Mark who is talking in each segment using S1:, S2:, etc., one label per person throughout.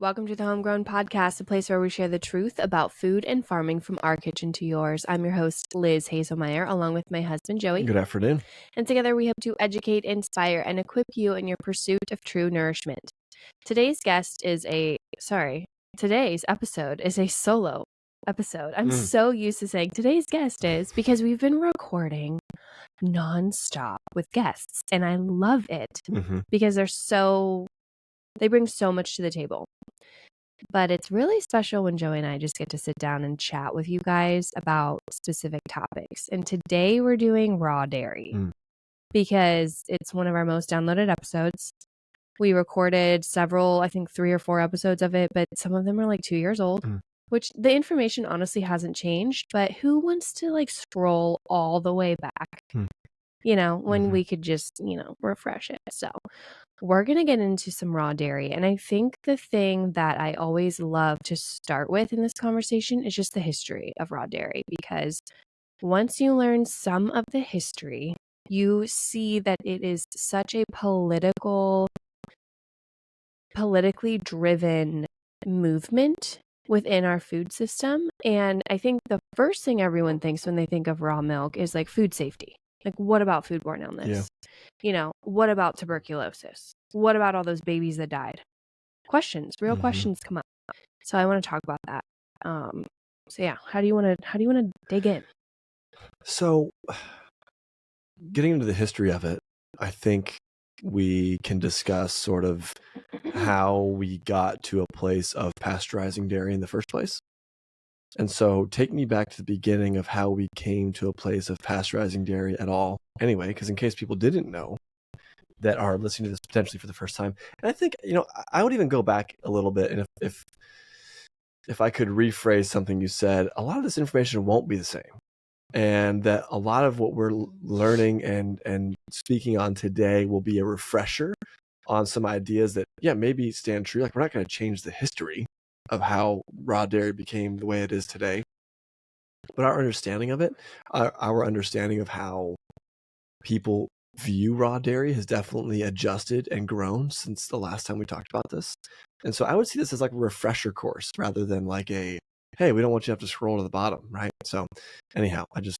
S1: Welcome to the Homegrown podcast, a place where we share the truth about food and farming from our kitchen to yours. I'm your host, Liz Hazelmeyer, along with my husband, Joey.
S2: Good afternoon.
S1: And together we hope to educate, inspire, and equip you in your pursuit of true nourishment. Today's episode is a solo episode. I'm so used to saying today's guest is because we've been recording nonstop with guests, and I love it because they bring so much to the table. But it's really special when Joey and I just get to sit down and chat with you guys about specific topics. And today we're doing raw dairy because it's one of our most downloaded episodes. We recorded several, I think 3 or 4 episodes of it, but some of them are like 2 years old, which the information honestly hasn't changed. But who wants to scroll all the way back, when we could just, refresh it. So we're going to get into some raw dairy. And I think the thing that I always love to start with in this conversation is just the history of raw dairy, because once you learn some of the history, you see that it is such a politically driven movement within our food system. And I think the first thing everyone thinks when they think of raw milk is food safety. What about foodborne illness? Yeah. What about tuberculosis? What about all those babies that died? Real questions come up. So I want to talk about that. So yeah, how do you want to dig in?
S2: So getting into the history of it, I think we can discuss sort of how we got to a place of pasteurizing dairy in the first place. And so take me back to the beginning of how we came to a place of pasteurizing dairy at all. Anyway, because in case people didn't know that are listening to this potentially for the first time. And I think, I would even go back a little bit. And if I could rephrase something you said, a lot of this information won't be the same. And that a lot of what we're learning and speaking on today will be a refresher on some ideas that, maybe stand true. We're not going to change the history of how raw dairy became the way it is today. But our understanding of it, our understanding of how people view raw dairy has definitely adjusted and grown since the last time we talked about this. And so I would see this as a refresher course rather than hey, we don't want you to have to scroll to the bottom, right? So anyhow, I just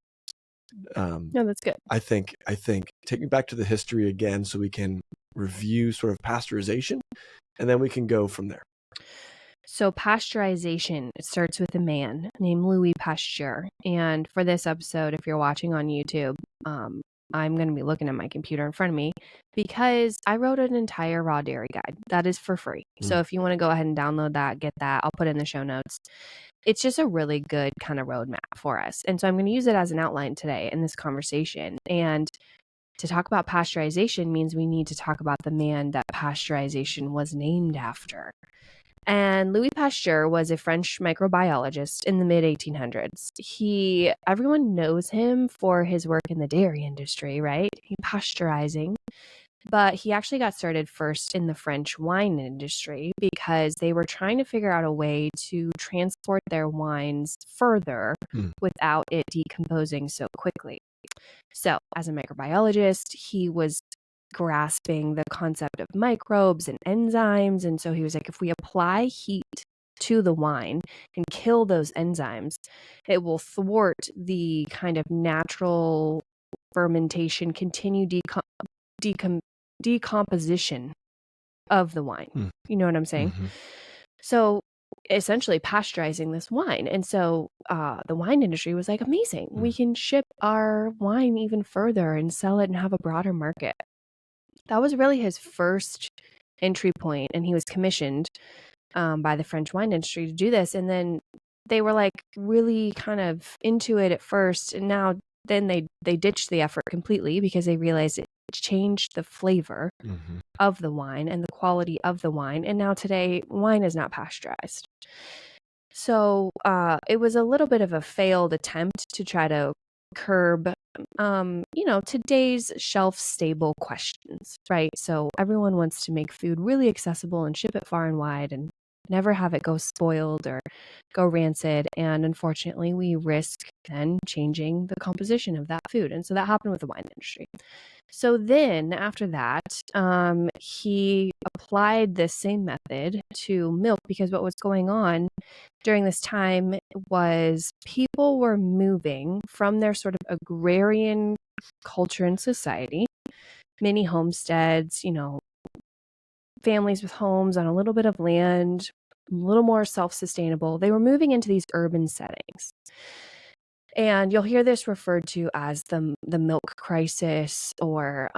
S1: No, that's good.
S2: I think take me back to the history again so we can review sort of pasteurization, and then we can go from there.
S1: So pasteurization, it starts with a man named Louis Pasteur. And for this episode, if you're watching on YouTube, I'm going to be looking at my computer in front of me because I wrote an entire raw dairy guide that is for free. So if you want to go ahead and download that, get that, I'll put it in the show notes. It's just a really good kind of roadmap for us. And so I'm going to use it as an outline today in this conversation. And to talk about pasteurization means we need to talk about the man that pasteurization was named after. And Louis Pasteur was a French microbiologist in the mid-1800s. Everyone knows him for his work in the dairy industry, right? Pasteurizing. But he actually got started first in the French wine industry because they were trying to figure out a way to transport their wines further without it decomposing so quickly. So as a microbiologist, he was grasping the concept of microbes and enzymes. And so he was like, if we apply heat to the wine and kill those enzymes, it will thwart the kind of natural fermentation, continued decomposition of the wine. You know what I'm saying? So essentially pasteurizing this wine. And so the wine industry was like, amazing. We can ship our wine even further and sell it and have a broader market. That was really his first entry point, and he was commissioned by the French wine industry to do this. And then they were really kind of into it at first, and then they ditched the effort completely because they realized it changed the flavor of the wine and the quality of the wine. And now today, wine is not pasteurized. So it was a little bit of a failed attempt to try to curb today's shelf-stable questions, right? So everyone wants to make food really accessible and ship it far and wide, and never have it go spoiled or go rancid. And unfortunately, we risk then changing the composition of that food. And so that happened with the wine industry. So then after that, he applied this same method to milk, because what was going on during this time was people were moving from their sort of agrarian culture and society, many homesteads, families with homes on a little bit of land, a little more self-sustainable. They were moving into these urban settings. And you'll hear this referred to as the milk crisis, or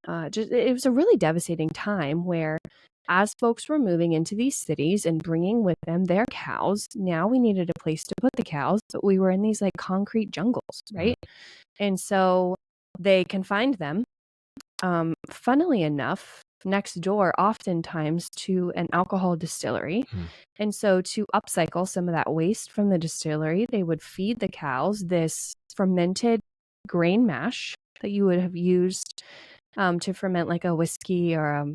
S1: it was a really devastating time where, as folks were moving into these cities and bringing with them their cows, now we needed a place to put the cows, but we were in these like concrete jungles, right? And so they confined them, funnily enough, next door, oftentimes, to an alcohol distillery. And so to upcycle some of that waste from the distillery, they would feed the cows this fermented grain mash that you would have used to ferment like a whiskey or a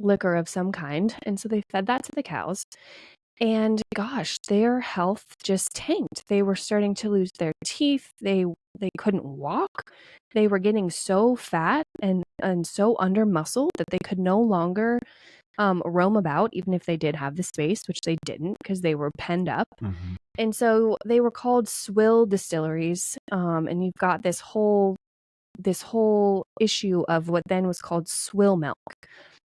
S1: liquor of some kind. And so they fed that to the cows. And gosh, their health just tanked. They were starting to lose their teeth. They couldn't walk. They were getting so fat and so under muscled that they could no longer roam about, even if they did have the space, which they didn't because they were penned up. And so they were called swill distilleries. And you've got this whole issue of what then was called swill milk,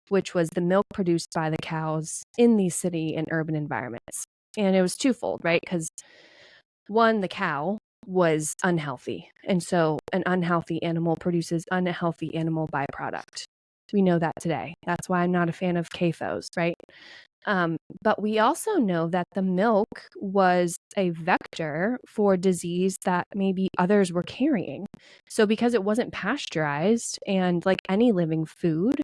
S1: which was the milk produced by the cows in these city and urban environments. And it was twofold, right? Because one, the cow was unhealthy. And so an unhealthy animal produces unhealthy animal byproduct. We know that today. That's why I'm not a fan of CAFOs, right? But we also know that the milk was a vector for disease that maybe others were carrying. So because it wasn't pasteurized, and like any living food,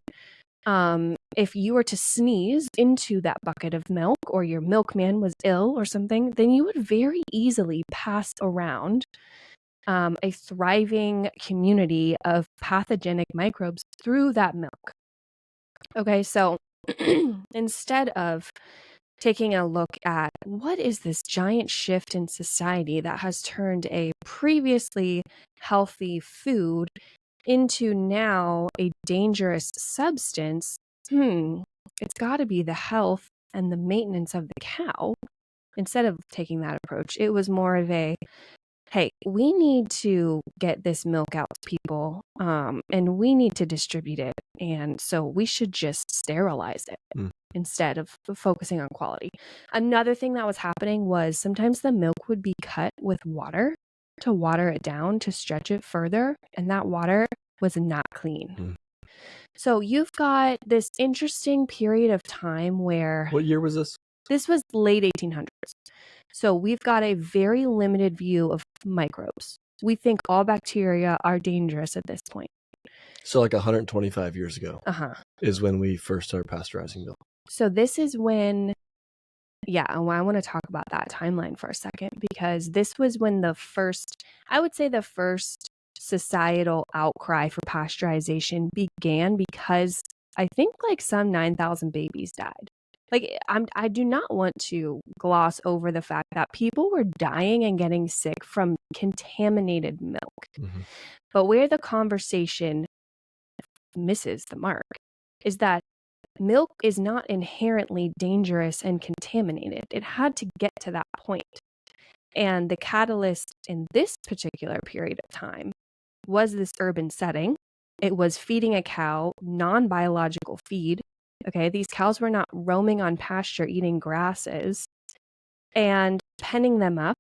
S1: if you were to sneeze into that bucket of milk, or your milkman was ill or something, then you would very easily pass around a thriving community of pathogenic microbes through that milk. Okay, so instead of taking a look at what is this giant shift in society that has turned a previously healthy food into now a dangerous substance, it's got to be the health and the maintenance of the cow. Instead of taking that approach, it was more of a, hey, we need to get this milk out to people, and we need to distribute it. And so we should just sterilize it instead of focusing on quality. Another thing that was happening was sometimes the milk would be cut with water to water it down to stretch it further. And that water was not clean. So you've got this interesting period of time where...
S2: What year was this?
S1: This was late 1800s. So we've got a very limited view of microbes. We think all bacteria are dangerous at this point.
S2: So like 125 years ago is when we first started pasteurizing milk.
S1: So this is when, I want to talk about that timeline for a second, because this was when the first societal outcry for pasteurization began, because I think like some 9,000 babies died. Like, I do not want to gloss over the fact that people were dying and getting sick from contaminated milk. But where the conversation misses the mark is that milk is not inherently dangerous and contaminated. It had to get to that point. And the catalyst in this particular period of time was this urban setting. It was feeding a cow non-biological feed. Okay, these cows were not roaming on pasture eating grasses, and penning them up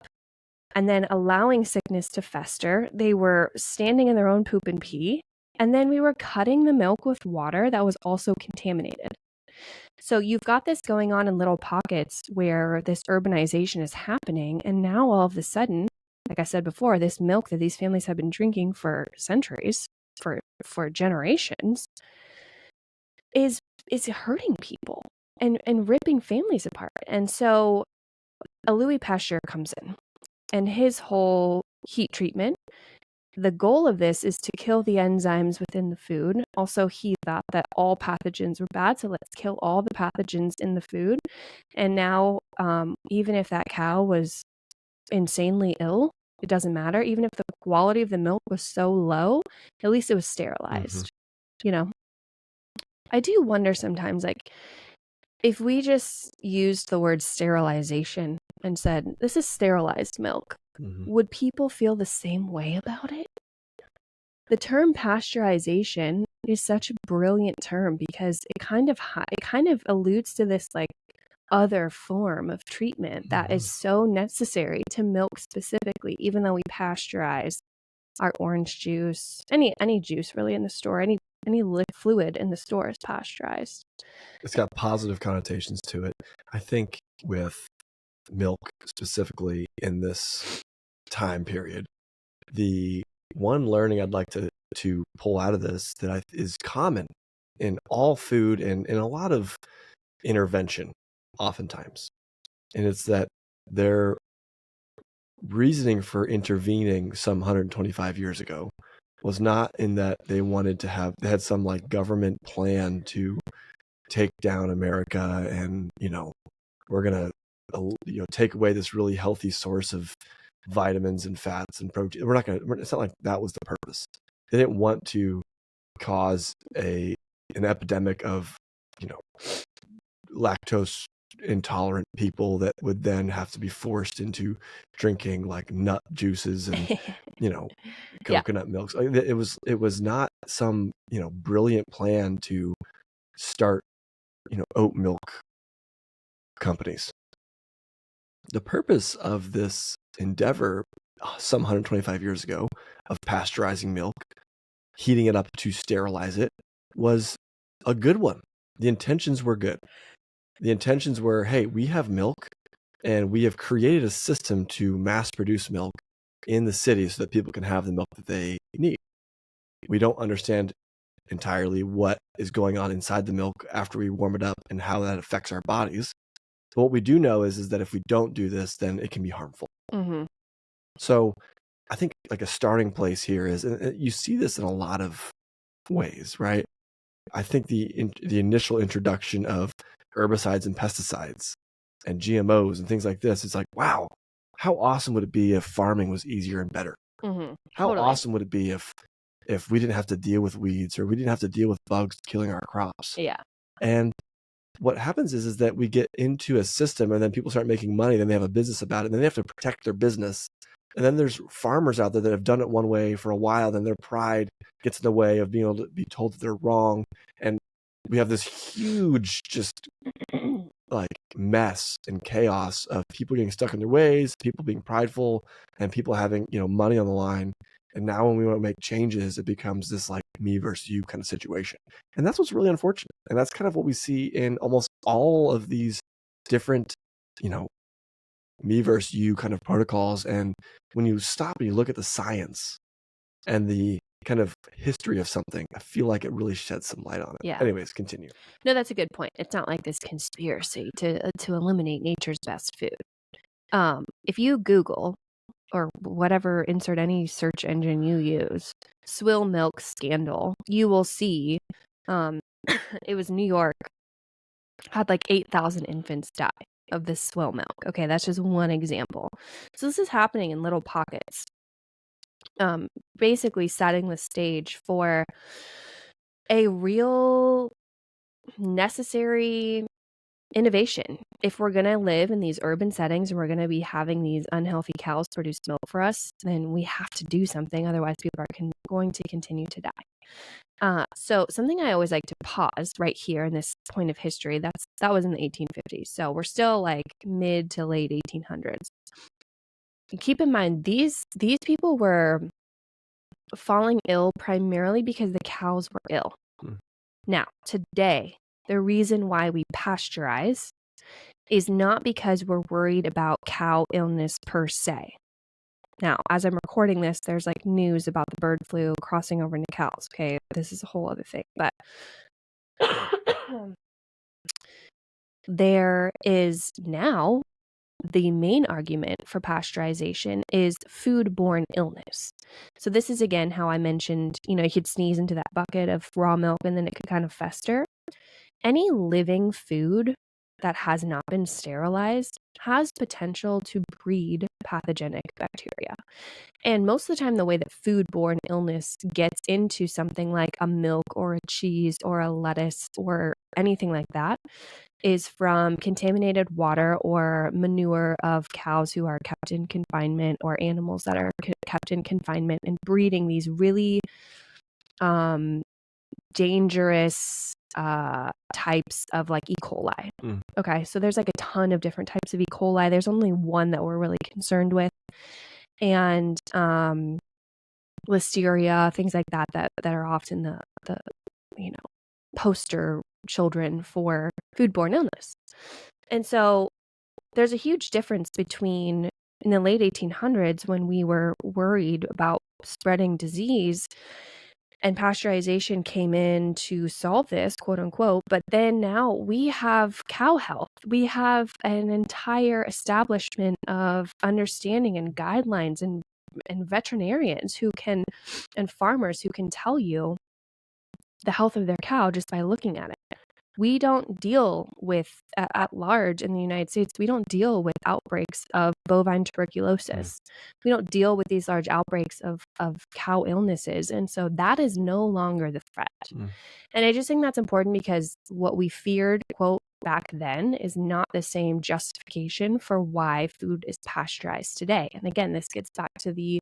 S1: and then allowing sickness to fester. They were standing in their own poop and pee, and then we were cutting the milk with water that was also contaminated. So you've got this going on in little pockets where this urbanization is happening, and now all of a sudden, like I said before, this milk that these families have been drinking for centuries, for generations, is hurting people and ripping families apart. And so a Louis Pasteur comes in, and his whole heat treatment The goal of this is to kill the enzymes within the food. Also, he thought that all pathogens were bad, so let's kill all the pathogens in the food. And now, even if that cow was insanely ill, it doesn't matter. Even if the quality of the milk was so low, at least it was sterilized. You know, I do wonder sometimes, like, if we just used the word sterilization and said, this is sterilized milk, would people feel the same way about it? The term pasteurization is such a brilliant term because it kind of alludes to this like other form of treatment that is so necessary to milk specifically, even though we pasteurize our orange juice, any juice really in the store, any fluid in the store is pasteurized.
S2: It's got positive connotations to it. I think with milk specifically in this time period, the one learning I'd like to pull out of this that is common in all food and in a lot of intervention oftentimes, and it's that their reasoning for intervening some 125 years ago was not in that they had some like government plan to take down America and, we're going to, take away this really healthy source of vitamins and fats and protein. It's not like that was the purpose. They didn't want to cause an epidemic of, lactose intolerant people that would then have to be forced into drinking like nut juices and, coconut milks. It was not some, brilliant plan to start, oat milk companies. The purpose of this endeavor, some 125 years ago, of pasteurizing milk, heating it up to sterilize it, was a good one. The intentions were good. The intentions were, hey, we have milk and we have created a system to mass produce milk in the city so that people can have the milk that they need. We don't understand entirely what is going on inside the milk after we warm it up and how that affects our bodies. So what we do know is that if we don't do this, then it can be harmful. So I think like a starting place here is, and you see this in a lot of ways, right? I think the initial introduction of herbicides and pesticides and GMOs and things like this, it's like, wow, how awesome would it be if farming was easier and better? How awesome would it be if we didn't have to deal with weeds or we didn't have to deal with bugs killing our crops?
S1: Yeah.
S2: And what happens is that we get into a system and then people start making money, then they have a business about it, and then they have to protect their business. And then there's farmers out there that have done it one way for a while, then their pride gets in the way of being able to be told that they're wrong. And we have this huge just like mess and chaos of people getting stuck in their ways, people being prideful, and people having, money on the line. And now when we want to make changes, it becomes this like me versus you kind of situation. And that's what's really unfortunate. And that's kind of what we see in almost all of these different, me versus you kind of protocols. And when you stop and you look at the science and the kind of history of something, I feel like it really sheds some light on it.
S1: Yeah.
S2: Anyways, continue.
S1: No, that's a good point. It's not like this conspiracy to eliminate nature's best food. If you Google or whatever, insert any search engine you use, swill milk scandal, you will see it was New York, had like 8,000 infants die of this swill milk. Okay, that's just one example. So this is happening in little pockets, basically setting the stage for a real necessary innovation. If we're going to live in these urban settings and we're going to be having these unhealthy cows produce milk for us, then we have to do something. Otherwise, people are going to continue to die. So something I always like to pause right here in this point of history, that was in the 1850s. So we're still like mid to late 1800s. Keep in mind, these people were falling ill primarily because the cows were ill. Now, today, the reason why we pasteurize is not because we're worried about cow illness per se. Now, as I'm recording this, there's like news about the bird flu crossing over into cows. Okay, this is a whole other thing, but there is now the main argument for pasteurization is foodborne illness. So this is, again, how I mentioned, you could sneeze into that bucket of raw milk and then it could kind of fester. Any living food that has not been sterilized has potential to breed pathogenic bacteria. And most of the time, the way that foodborne illness gets into something like a milk or a cheese or a lettuce or anything like that is from contaminated water or manure of cows who are kept in confinement or animals that are kept in confinement and breeding these really dangerous types of like E. coli. Okay, so there's like a ton of different types of E. coli. There's only one that we're really concerned with. And listeria, things like that are often the poster children for foodborne illness. And so there's a huge difference between in the late 1800s when we were worried about spreading disease and pasteurization came in to solve this, quote unquote. But then now we have cow health. We have an entire establishment of understanding and guidelines and veterinarians and farmers who can tell you the health of their cow just by looking at it. We don't deal with, at large in the United States, we don't deal with outbreaks of bovine tuberculosis. We don't deal with these large outbreaks of cow illnesses. And so that is no longer the threat. And I just think that's important because what we feared, quote, back then is not the same justification for why food is pasteurized today. And again, this gets back to the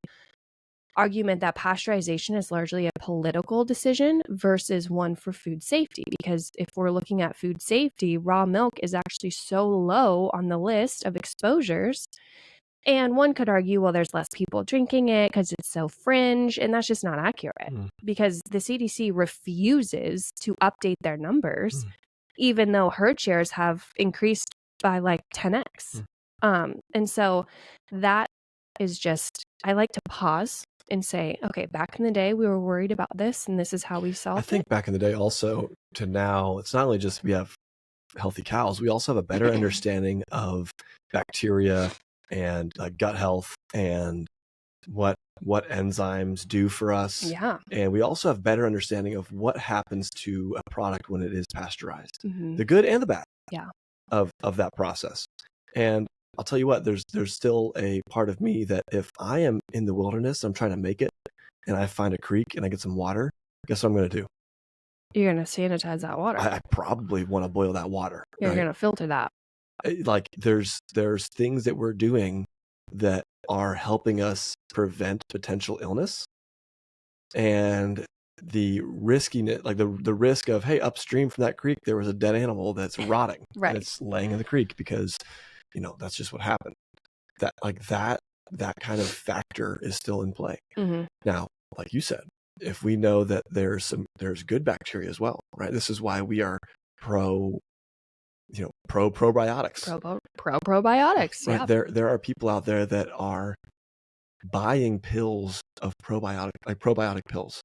S1: argument that pasteurization is largely a political decision versus one for food safety. Because if we're looking at food safety, raw milk is actually so low on the list of exposures. And one could argue, well, there's less people drinking it because it's so fringe. And that's just not accurate because the CDC refuses to update their numbers, even though herd shares have increased by like 10x. And so that is just, I like to pause and say, okay, back in the day, we were worried about this, and this is how we solved it.
S2: I think back in the day also to now, it's not only just we have healthy cows, we also have a better understanding of bacteria and gut health and what enzymes do for us.
S1: Yeah.
S2: And we also have better understanding of what happens to a product when it is pasteurized, the good and the bad of that process. And I'll tell you what, there's still a part of me that if I am in the wilderness, I'm trying to make it, and I find a creek and I get some water, guess what I'm going to do?
S1: You're going to sanitize that water.
S2: I probably want to boil that water.
S1: You're going to filter that.
S2: Like there's things that we're doing that are helping us prevent potential illness, and the riskiness, like the risk of, hey, upstream from that creek there was a dead animal that's rotting,
S1: right?
S2: And it's laying in the creek because that's just what happened. That kind of factor is still in play. Now, like you said, if we know that there's good bacteria as well, right? This is why we are pro probiotics.
S1: Pro probiotics.
S2: Right.
S1: Yeah.
S2: There are people out there that are buying pills of probiotic pills,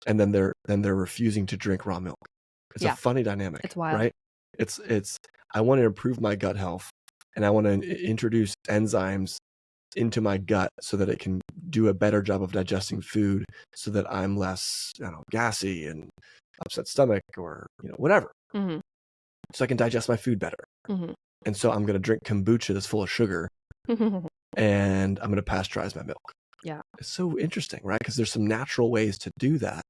S2: and then they're refusing to drink raw milk. It's a funny dynamic.
S1: It's wild.
S2: Right? It's I want to improve my gut health, and I want to introduce enzymes into my gut so that it can do a better job of digesting food, so that I'm less, gassy and upset stomach or whatever. So I can digest my food better. And so I'm going to drink kombucha that's full of sugar, and I'm going to pasteurize my milk.
S1: Yeah.
S2: It's so interesting, right? Because there's some natural ways to do that.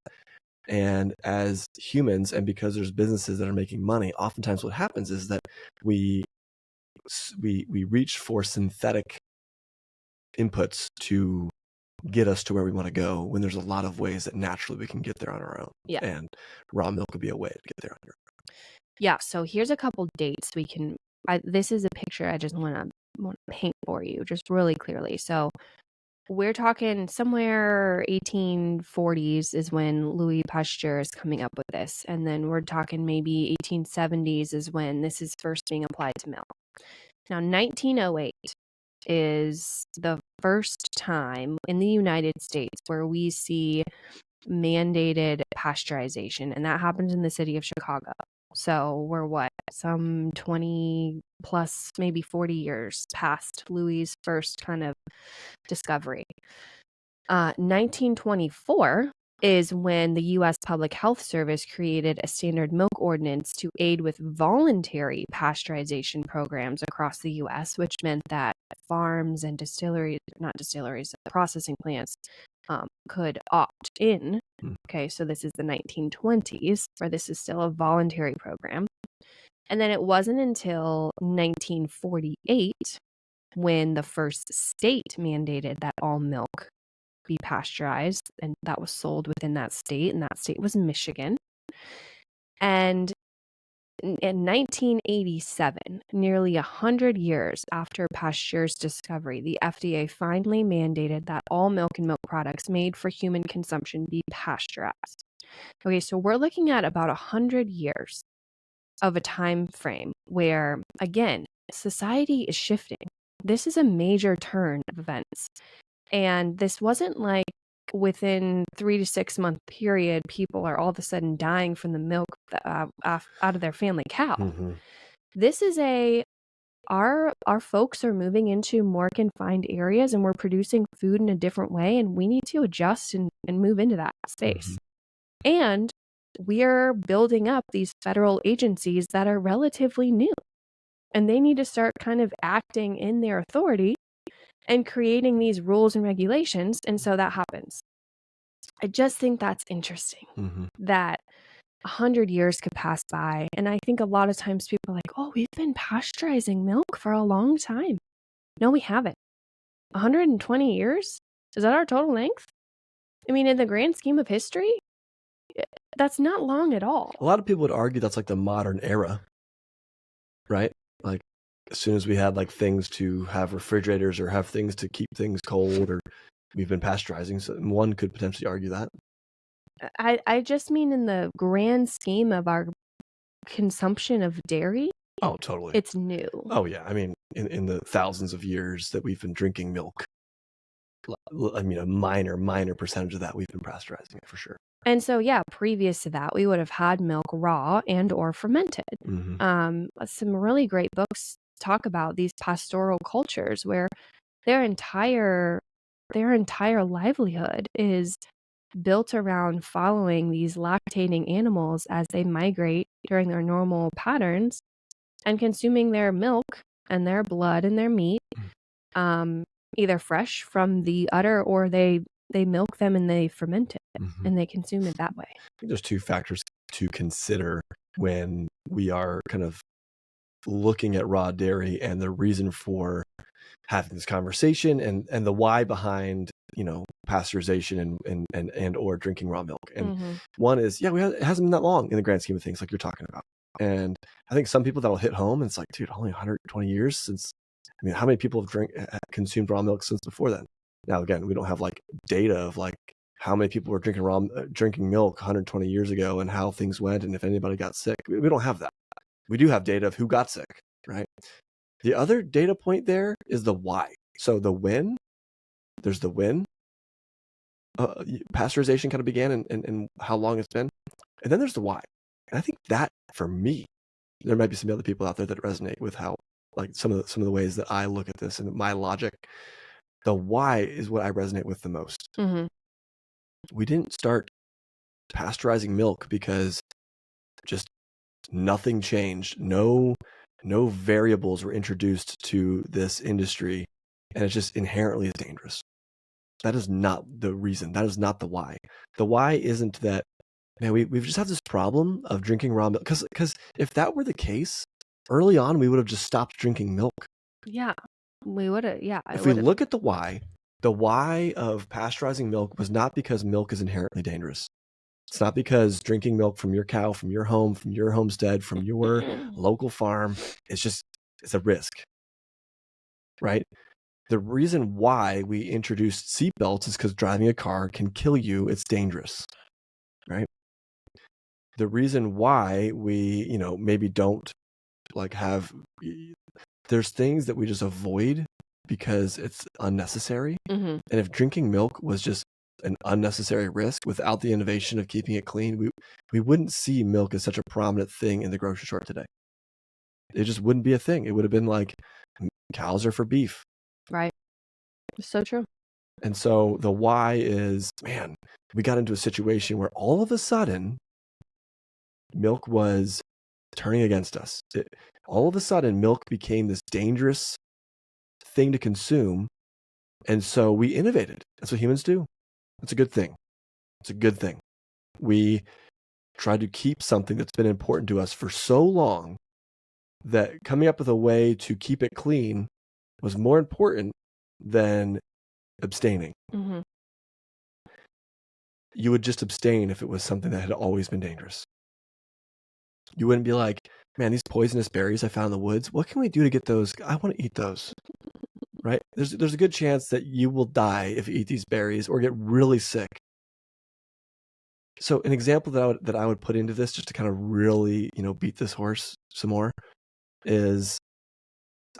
S2: And as humans, and because there's businesses that are making money, oftentimes what happens is that we reach for synthetic inputs to get us to where we want to go, when there's a lot of ways that naturally we can get there on our own.
S1: Yeah.
S2: And raw milk would be a way to get there on your own.
S1: Yeah. So here's a couple dates we can. This is a picture I just want to paint for you, just really clearly. So we're talking somewhere 1840s is when Louis Pasteur is coming up with this, and then we're talking maybe 1870s is when this is first being applied to milk. Now, 1908 is the first time in the United States where we see mandated pasteurization, and that happens in the city of Chicago. So we're what, some 20 plus, maybe 40 years past Louis's first kind of discovery. 1924 is when the U.S. Public Health Service created a standard milk ordinance to aid with voluntary pasteurization programs across the U.S., which meant that farms and processing plants could opt in. Okay, so this is the 1920s, where this is still a voluntary program. And then it wasn't until 1948 when the first state mandated that all milk be pasteurized, and that was sold within that state, and that state was Michigan. And in 1987, nearly 100 years after Pasteur's discovery, the FDA finally mandated that all milk and milk products made for human consumption be pasteurized. Okay, so we're looking at about 100 years of a time frame where, again, society is shifting. This is a major turn of events. And this wasn't like within 3 to 6 month period, people are all of a sudden dying from the milk out of their family cow.
S2: Mm-hmm.
S1: This is our folks are moving into more confined areas, and we're producing food in a different way, and we need to adjust and move into that space. Mm-hmm. And we are building up these federal agencies that are relatively new, and they need to start kind of acting in their authority and creating these rules and regulations. And so that happens. I just think that's interesting, mm-hmm. that 100 years could pass by. And I think a lot of times people are like, oh, we've been pasteurizing milk for a long time. No, we haven't. 120 years? Is that our total length? I mean, in the grand scheme of history, that's not long at all.
S2: A lot of people would argue that's like the modern era, right? Like, as soon as we had like things to have refrigerators or have things to keep things cold, or we've been pasteurizing. So one could potentially argue that.
S1: I just mean in the grand scheme of our consumption of dairy.
S2: Oh, totally.
S1: It's new.
S2: Oh, yeah. I mean, in the thousands of years that we've been drinking milk, I mean, a minor percentage of that we've been pasteurizing it for sure.
S1: And so, yeah, previous to that, we would have had milk raw and or fermented. Mm-hmm. Some really great books talk about these pastoral cultures where their entire livelihood is built around following these lactating animals as they migrate during their normal patterns and consuming their milk and their blood and their meat, either fresh from the udder, or they milk them and they ferment it, mm-hmm. and they consume it that way.
S2: I think there's two factors to consider when we are kind of looking at raw dairy and the reason for having this conversation and the why behind, pasteurization and or drinking raw milk. And mm-hmm. one is, it hasn't been that long in the grand scheme of things, like you're talking about. And I think some people that'll hit home and it's like, dude, only 120 years since. I mean, how many people have consumed raw milk since before then? Now, again, we don't have like data of like how many people were drinking milk 120 years ago and how things went and if anybody got sick. We don't have that. We do have data of who got sick, right? The other data point there is the why. So the when, there's the when pasteurization kind of began and how long it's been. And then there's the why. And I think that, for me, there might be some other people out there that resonate with how, like some of the ways that I look at this and my logic. The why is what I resonate with the most. Mm-hmm. We didn't start pasteurizing milk because just nothing changed. No variables were introduced to this industry, and it's just inherently is dangerous. That is not the reason. That is not the why. The why isn't that, man, we've just have this problem of drinking raw milk. Because if that were the case, early on, we would have just stopped drinking milk.
S1: Yeah, we would have. Yeah.
S2: If we look at the why of pasteurizing milk was not because milk is inherently dangerous. It's not because drinking milk from your cow, from your home, from your homestead, from your local farm, it's a risk, right? The reason why we introduced seatbelts is because driving a car can kill you. It's dangerous, right? The reason why we, maybe don't there's things that we just avoid because it's unnecessary. Mm-hmm. And if drinking milk was just an unnecessary risk. Without the innovation of keeping it clean, we wouldn't see milk as such a prominent thing in the grocery store today. It just wouldn't be a thing. It would have been like, cows are for beef.
S1: Right. So true.
S2: And so the why is, man, we got into a situation where all of a sudden milk was turning against us. All of a sudden milk became this dangerous thing to consume. And so we innovated. That's what humans do. That's a good thing. It's a good thing. We tried to keep something that's been important to us for so long that coming up with a way to keep it clean was more important than abstaining.
S1: Mm-hmm.
S2: You would just abstain if it was something that had always been dangerous. You wouldn't be like, man, these poisonous berries I found in the woods, what can we do to get those? I want to eat those. Right? There's a good chance that you will die if you eat these berries or get really sick. So an example that I would put into this, just to kind of really, beat this horse some more, is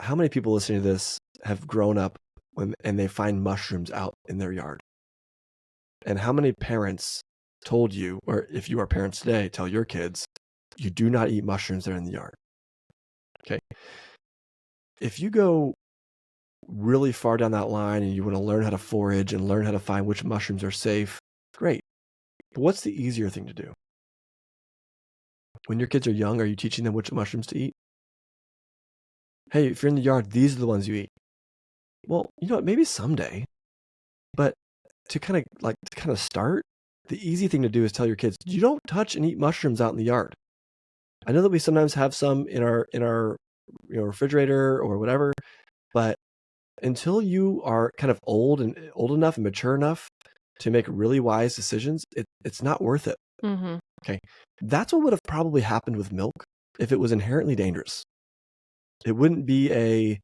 S2: how many people listening to this have grown up and they find mushrooms out in their yard? And how many parents told you, or if you are parents today, tell your kids, you do not eat mushrooms that are in the yard? Okay. If you go really far down that line and you want to learn how to forage and learn how to find which mushrooms are safe, great. But what's the easier thing to do? When your kids are young, are you teaching them which mushrooms to eat? Hey, if you're in the yard, these are the ones you eat. Well, you know what? Maybe someday. But to kind of start, the easy thing to do is tell your kids, you don't touch and eat mushrooms out in the yard. I know that we sometimes have some in our refrigerator or whatever, but until you are kind of old enough and mature enough to make really wise decisions, it's not worth it.
S1: Mm-hmm.
S2: Okay. That's what would have probably happened with milk if it was inherently dangerous. It wouldn't be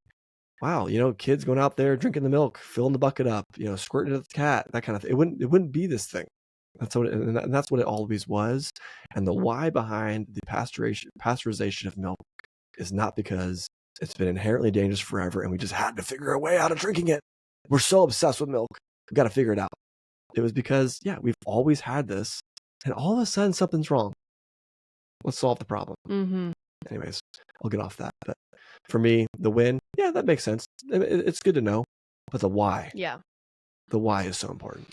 S2: wow, kids going out there drinking the milk, filling the bucket up, squirting it at the cat, that kind of thing. It wouldn't be this thing. That's what it always was. And the why behind the pasteurization of milk is not because it's been inherently dangerous forever and we just had to figure a way out of drinking it. We're so obsessed with milk. We've got to figure it out. It was because, we've always had this and all of a sudden something's wrong. Let's solve the problem.
S1: Mm-hmm.
S2: Anyways, I'll get off that. But for me, the win, that makes sense. It's good to know. But the why.
S1: Yeah.
S2: The why is so important.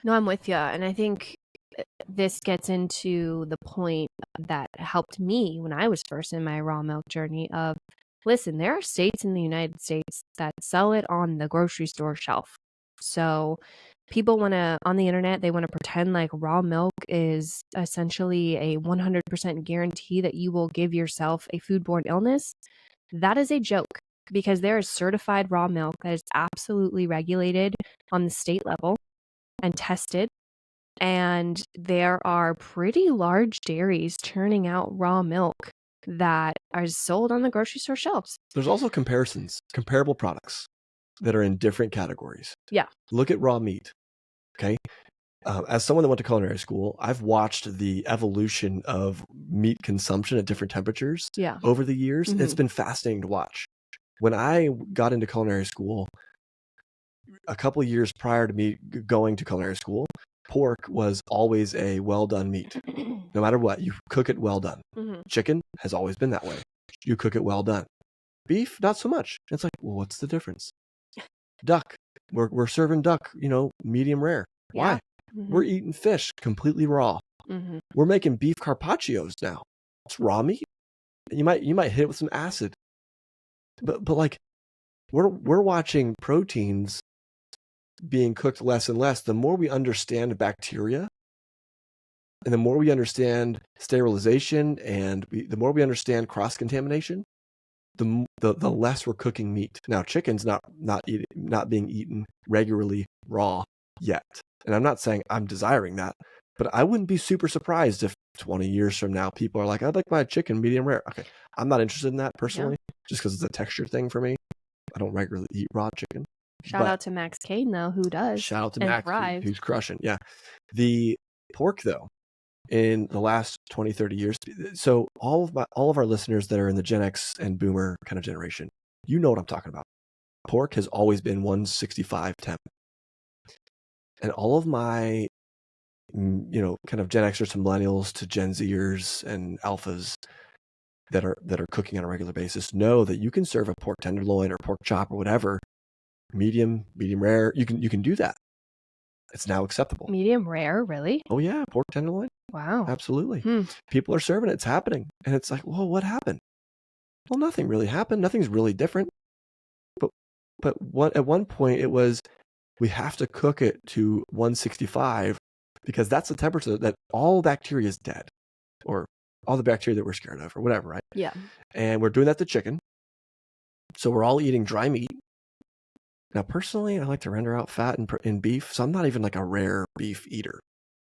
S1: No, I'm with you. And I think this gets into the point that helped me when I was first in my raw milk journey of, listen, there are states in the United States that sell it on the grocery store shelf. So people on the internet, they want to pretend like raw milk is essentially a 100% guarantee that you will give yourself a foodborne illness. That is a joke, because there is certified raw milk that is absolutely regulated on the state level and tested. And there are pretty large dairies churning out raw milk that are sold on the grocery store shelves.
S2: There's also comparable products that are in different categories.
S1: Yeah.
S2: Look at raw meat. Okay. As someone that went to culinary school, I've watched the evolution of meat consumption at different temperatures over the years. Mm-hmm. It's been fascinating to watch. When I got into culinary school, a couple of years prior to me going to culinary school, pork was always a well-done meat. No matter what, you cook it well done. Mm-hmm. Chicken has always been that way. You cook it well done. Beef, not so much. It's like, well, what's the difference? Duck, we're serving duck, medium rare. Why? Yeah. Mm-hmm. We're eating fish completely raw. Mm-hmm. We're making beef carpaccios now. It's raw meat. You might hit it with some acid. But like, we're watching proteins being cooked less and less. The more we understand bacteria, and the more we understand sterilization, and the more we understand cross-contamination, the less we're cooking meat. Now, chicken's not being eaten regularly raw yet. And I'm not saying I'm desiring that, but I wouldn't be super surprised if 20 years from now, people are like, I'd like my chicken medium rare. Okay. I'm not interested in that personally, just because it's a texture thing for me. I don't regularly eat raw chicken.
S1: Shout out to Max Kane, though, who does.
S2: Shout out to Max, who's crushing. Yeah. The pork, though, in the last 20, 30 years. So all of our listeners that are in the Gen X and Boomer kind of generation, you know what I'm talking about. Pork has always been 165 temp. And all of my, kind of Gen Xers to millennials to Gen Zers and alphas that are cooking on a regular basis know that you can serve a pork tenderloin or pork chop or whatever, medium rare. You can do that. It's now acceptable.
S1: Medium rare, really?
S2: Oh yeah, pork tenderloin.
S1: Wow.
S2: Absolutely. People are serving it. It's happening. And it's like, whoa, what happened? Well, nothing really happened. Nothing's really different. But at one point it was, we have to cook it to 165 because that's the temperature that all bacteria is dead, or all the bacteria that we're scared of or whatever, right?
S1: Yeah.
S2: And we're doing that to chicken. So we're all eating dry meat. Now, personally, I like to render out fat in beef. So I'm not even like a rare beef eater.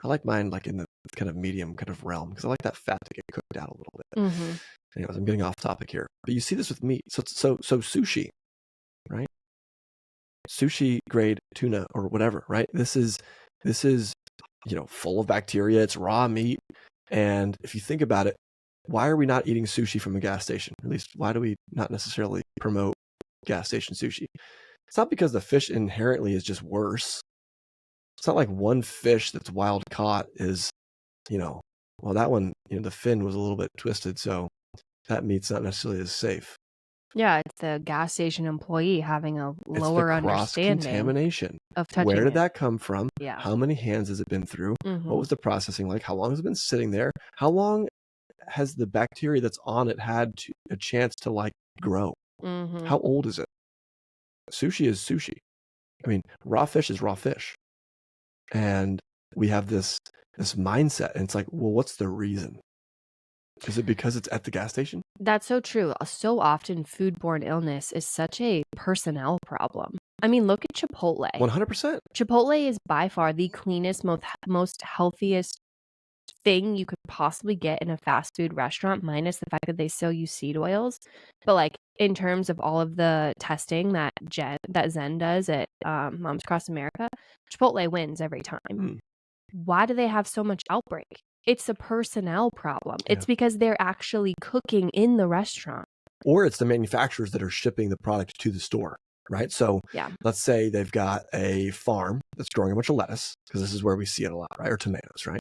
S2: I like mine like in the kind of medium kind of realm because I like that fat to get cooked out a little bit. Anyways, I'm getting off topic here. But you see this with meat. So sushi, right? Sushi grade tuna or whatever, right? This is full of bacteria. It's raw meat. And if you think about it, why are we not eating sushi from a gas station? At least, why do we not necessarily promote gas station sushi? It's not because the fish inherently is just worse. It's not like one fish that's wild caught is, well, that one, the fin was a little bit twisted, so that meat's not necessarily as safe.
S1: Yeah, it's the gas station employee having a lower understanding
S2: cross-contamination
S1: of touching
S2: Where did
S1: it.
S2: that come from?
S1: Yeah.
S2: How many hands has it been through? What was the processing like? How long has it been sitting there? How long has the bacteria that's on it had a chance to like grow? How old is it? Sushi is sushi. I mean, raw fish is raw fish. And we have this mindset, and it's like, well, what's the reason? Is it because it's at the gas station?
S1: That's so true. So often foodborne illness is such a personnel problem. I mean, look at Chipotle.
S2: 100%.
S1: Chipotle is by far the cleanest, most healthiest thing you could possibly get in a fast food restaurant, minus the fact that they still use seed oils. But like in terms of all of the testing that Zen does at Moms Across America, Chipotle wins every time. Why do they have so much outbreak? It's a personnel problem. It's because they're actually cooking in the restaurant.
S2: Or it's the manufacturers that are shipping the product to the store, right? So let's say they've got a farm that's growing a bunch of lettuce, because this is where we see it a lot, right? Or tomatoes, right?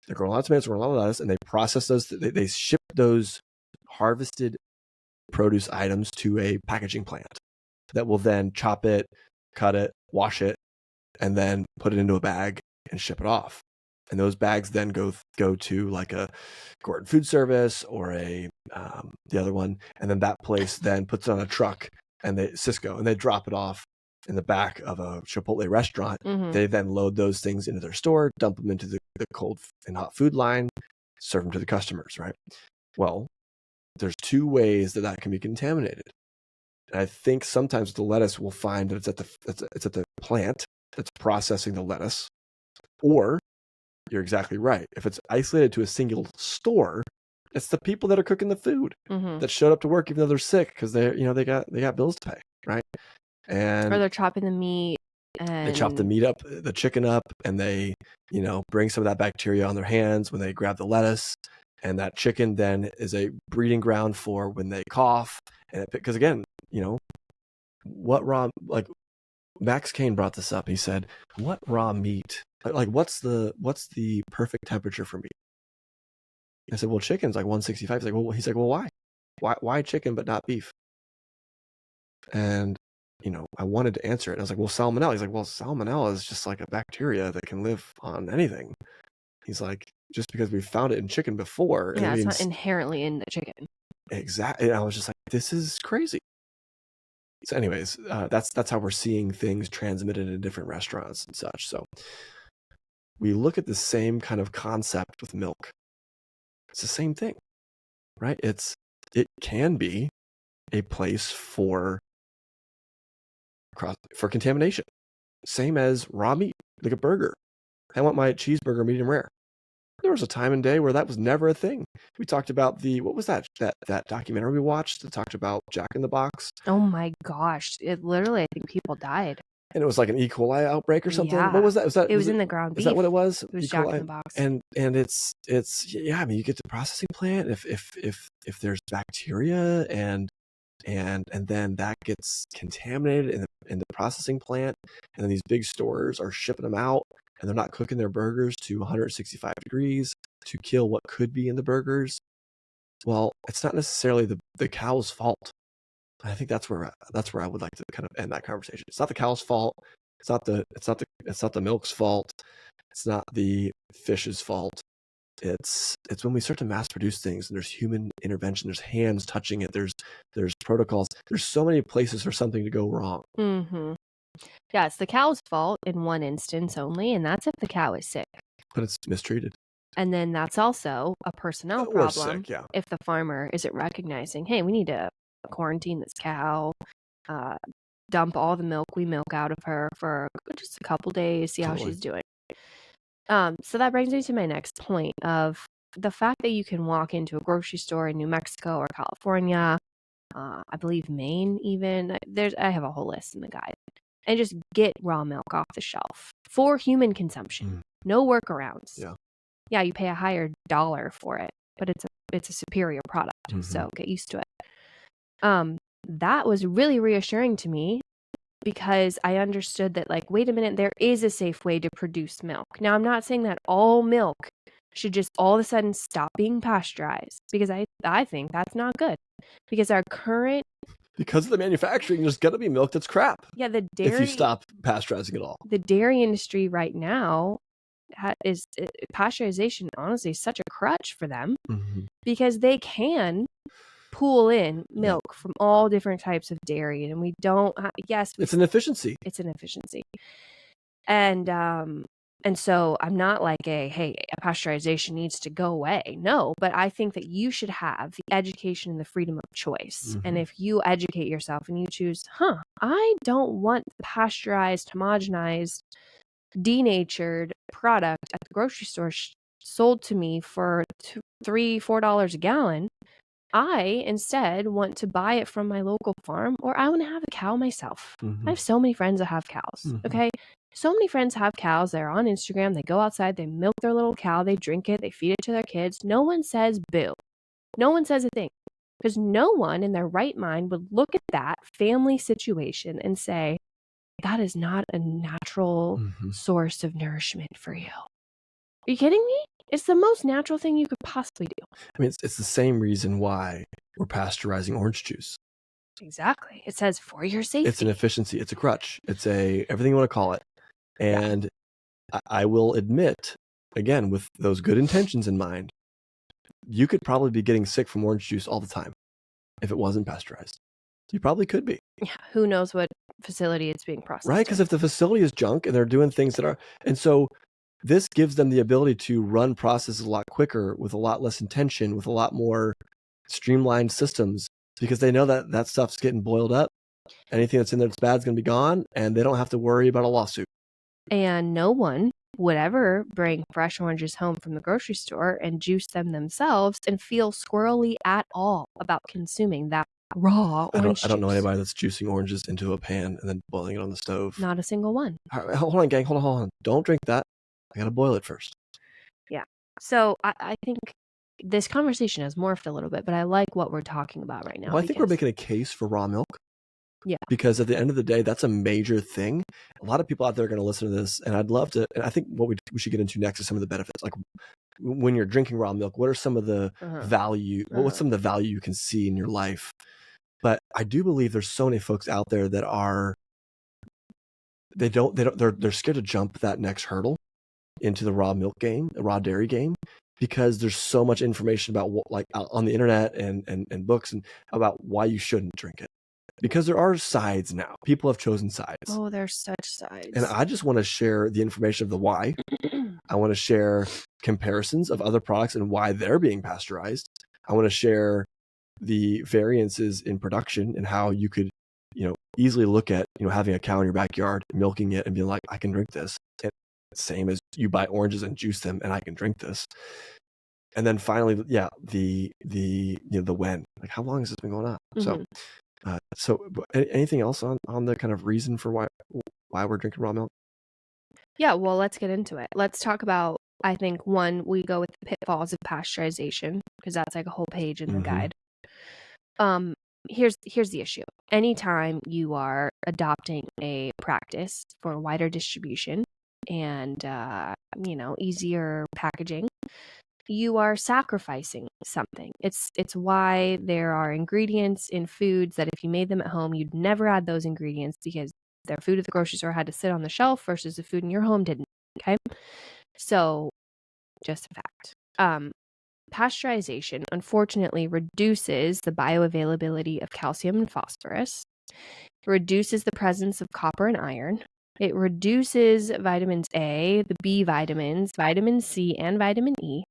S2: They're growing a lot of tomatoes, growing a lot of lettuce, and they process those. They ship those harvested produce items to a packaging plant that will then chop it, cut it, wash it, and then put it into a bag and ship it off. And those bags then go to like a Gordon Food Service or the other one, and then that place then puts it on a truck and Cisco, and they drop it off in the back of a Chipotle restaurant. They then load those things into their store, dump them into the cold and hot food line, serve them to the customers, right? Well, there's two ways that can be contaminated. And I think sometimes with the lettuce, we'll find that it's at the plant that's processing the lettuce, or you're exactly right. If it's isolated to a single store, it's the people that are cooking the food that showed up to work even though they're sick because they got bills to pay, right? And
S1: or they're chopping the meat. And
S2: they chop the meat up, the chicken up, and they bring some of that bacteria on their hands when they grab the lettuce. And that chicken then is a breeding ground for when they cough. And because again, what raw, like Max Kane brought this up. He said, what raw meat? Like what's the perfect temperature for meat? I said, well, chicken's like 165. He's like, well, why chicken but not beef? And I wanted to answer it. I was like, well, salmonella. He's like, well, salmonella is just like a bacteria that can live on anything. He's like, just because we found it in chicken before.
S1: Yeah, it's not inherently in the chicken.
S2: Exactly. And I was just like, this is crazy. So anyways, that's how we're seeing things transmitted in different restaurants and such. So we look at the same kind of concept with milk. It's the same thing, right? It can be a place for contamination. Same as raw meat, like a burger. I want my cheeseburger medium rare. There was a time and day where that was never a thing. We talked about what was that documentary we watched that talked about Jack in the Box?
S1: Oh my gosh. It literally, I think people died.
S2: And it was like an E. coli outbreak or something.
S1: Yeah.
S2: What was that?
S1: It was in the ground beef.
S2: Is that what it was?
S1: It was
S2: E.
S1: Jack
S2: coli?
S1: in the Box.
S2: And it's I mean, you get the processing plant if there's bacteria and and then that gets contaminated in the processing plant, and then these big stores are shipping them out, and they're not cooking their burgers to 165 degrees to kill what could be in the burgers. Well, it's not necessarily the cow's fault. I think that's where I would like to kind of end that conversation. It's not the cow's fault. It's not the milk's fault. It's not the fish's fault. It's when we start to mass produce things, and there's human intervention, there's hands touching it, there's protocols, there's so many places for something to go wrong.
S1: Mm-hmm. Yeah, it's the cow's fault in one instance only, and that's if the cow is sick.
S2: But it's mistreated.
S1: And then that's also a personnel problem.
S2: Sick, yeah.
S1: If the farmer isn't recognizing, hey, we need to quarantine this cow, dump all the milk we milk out of her for just a couple days, see how she's doing. So that brings me to my next point of the fact that you can walk into a grocery store in New Mexico or California, I believe Maine even. I have a whole list in the guide, and just get raw milk off the shelf for human consumption. No workarounds. Yeah, you pay a higher dollar for it, but it's a superior product. So get used to it. That was really reassuring to me, because I understood that, like, wait a minute, there is a safe way to produce milk. Now, I'm not saying that all milk should just all of a sudden stop being pasteurized, because I think that's not good. Because
S2: because of the manufacturing, there's going to be milk that's crap.
S1: Yeah, the dairy.
S2: If you stop pasteurizing it all.
S1: The dairy industry right now pasteurization, honestly, is such a crutch for them, because they can pool in milk from all different types of dairy, and we don't. It's
S2: an efficiency.
S1: It's an efficiency, and so I'm not like pasteurization needs to go away. No, but I think that you should have the education and the freedom of choice. And if you educate yourself and you choose, I don't want pasteurized, homogenized, denatured product at the grocery store sold to me for $3-4 a gallon. I instead want to buy it from my local farm, or I want to have a cow myself. I have so many friends that have cows. Okay. So many friends have cows. They're on Instagram. They go outside. They milk their little cow. They drink it. They feed it to their kids. No one says boo. No one says a thing, because no one in their right mind would look at that family situation and say, that is not a natural source of nourishment for you. Are you kidding me? It's the most natural thing you could possibly do.
S2: I mean, it's the same reason why we're pasteurizing orange juice.
S1: Exactly. It says for your safety.
S2: It's an efficiency. It's a crutch. It's everything you want to call it. And I will admit, again, with those good intentions in mind, you could probably be getting sick from orange juice all the time if it wasn't pasteurized. You probably could be.
S1: Yeah. Who knows what facility it's being processed.
S2: Right. Because if the facility is junk and they're doing things that are, and so this gives them the ability to run processes a lot quicker, with a lot less intention, with a lot more streamlined systems, because they know that that stuff's getting boiled up. Anything that's in there that's bad is going to be gone, and they don't have to worry about a lawsuit.
S1: And no one would ever bring fresh oranges home from the grocery store and juice them themselves and feel squirrely at all about consuming that raw orange juice.
S2: I don't know anybody that's juicing oranges into a pan and then boiling it on the stove.
S1: Not a single one.
S2: All right, hold on, gang. Hold on. Don't drink that. I got to boil it first.
S1: Yeah. So I think this conversation has morphed a little bit, but I like what we're talking about right now.
S2: Well, I think we're making a case for raw milk.
S1: Yeah.
S2: Because at the end of the day, that's a major thing. A lot of people out there are going to listen to this, and I'd love to, and I think what we should get into next is some of the benefits. Like, when you're drinking raw milk, what are some of the value, what's some of the value you can see in your life? But I do believe there's so many folks out there that are, they're scared to jump that next hurdle into the raw milk game, the raw dairy game, because there's so much information about what, like, on the internet and books, and about why you shouldn't drink it. Because there are sides now. People have chosen sides.
S1: Oh, there's such sides.
S2: And I just want to share the information of the why. I want to share comparisons of other products and why they're being pasteurized. I want to share the variances in production and how you could, easily look at, having a cow in your backyard, milking it, and being like, I can drink this. And same as you buy oranges and juice them, and I can drink this. And then finally, the when, like, how long has this been going on? So anything else on the kind of reason for why we're drinking raw milk?
S1: Yeah, well, let's get into it. Let's talk about, I think, one, we go with the pitfalls of pasteurization, because that's like a whole page in the guide. here's the issue. Anytime you are adopting a practice for wider distribution and easier packaging, you are sacrificing something. It's why there are ingredients in foods that if you made them at home, you'd never add those ingredients because their food at the grocery store had to sit on the shelf versus the food in your home didn't. Okay. So just a fact. Pasteurization unfortunately reduces the bioavailability of calcium and phosphorus, reduces the presence of copper and iron. It reduces vitamins A, the B vitamins, vitamin C, and vitamin E.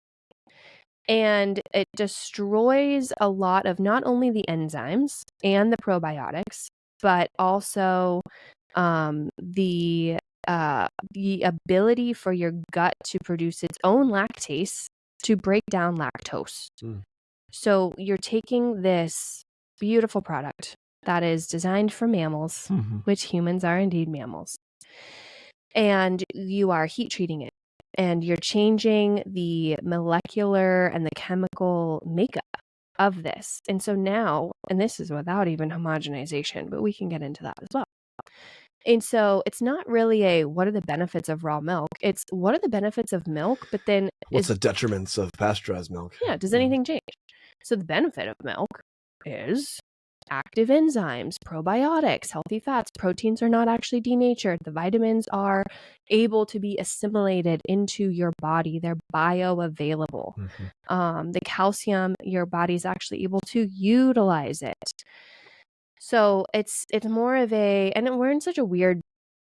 S1: And it destroys a lot of not only the enzymes and the probiotics, but also the ability for your gut to produce its own lactase to break down lactose. So you're taking this beautiful product that is designed for mammals, which humans are indeed mammals, and you are heat treating it. And you're changing the molecular and the chemical makeup of this. And so now, and this is without even homogenization, but we can get into that as well. And so it's not really what are the benefits of raw milk? It's what are the benefits of milk, but then
S2: what's the detriments of pasteurized milk?
S1: Yeah, does anything change? So the benefit of milk is active enzymes, probiotics, healthy fats. Proteins are not actually denatured. The vitamins are able to be assimilated into your body. They're bioavailable. The calcium, your body's actually able to utilize it. So it's more of and we're in such a weird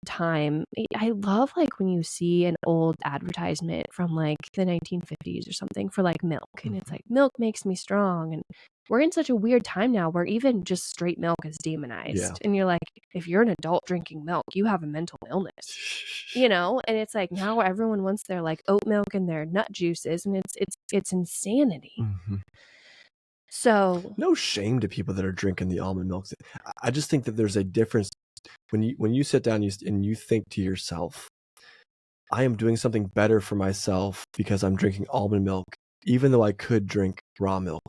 S1: time. I love when you see an old advertisement from the 1950s or something for milk, and it's milk makes me strong. And we're in such a weird time now where even just straight milk is demonized. And you're like, if you're an adult drinking milk, you have a mental illness, and it's now everyone wants their oat milk and their nut juices, and it's insanity. So
S2: no shame to people that are drinking the almond milk. I just think that there's a difference when you sit down and you think to yourself, I am doing something better for myself because I'm drinking almond milk, even though I could drink raw milk.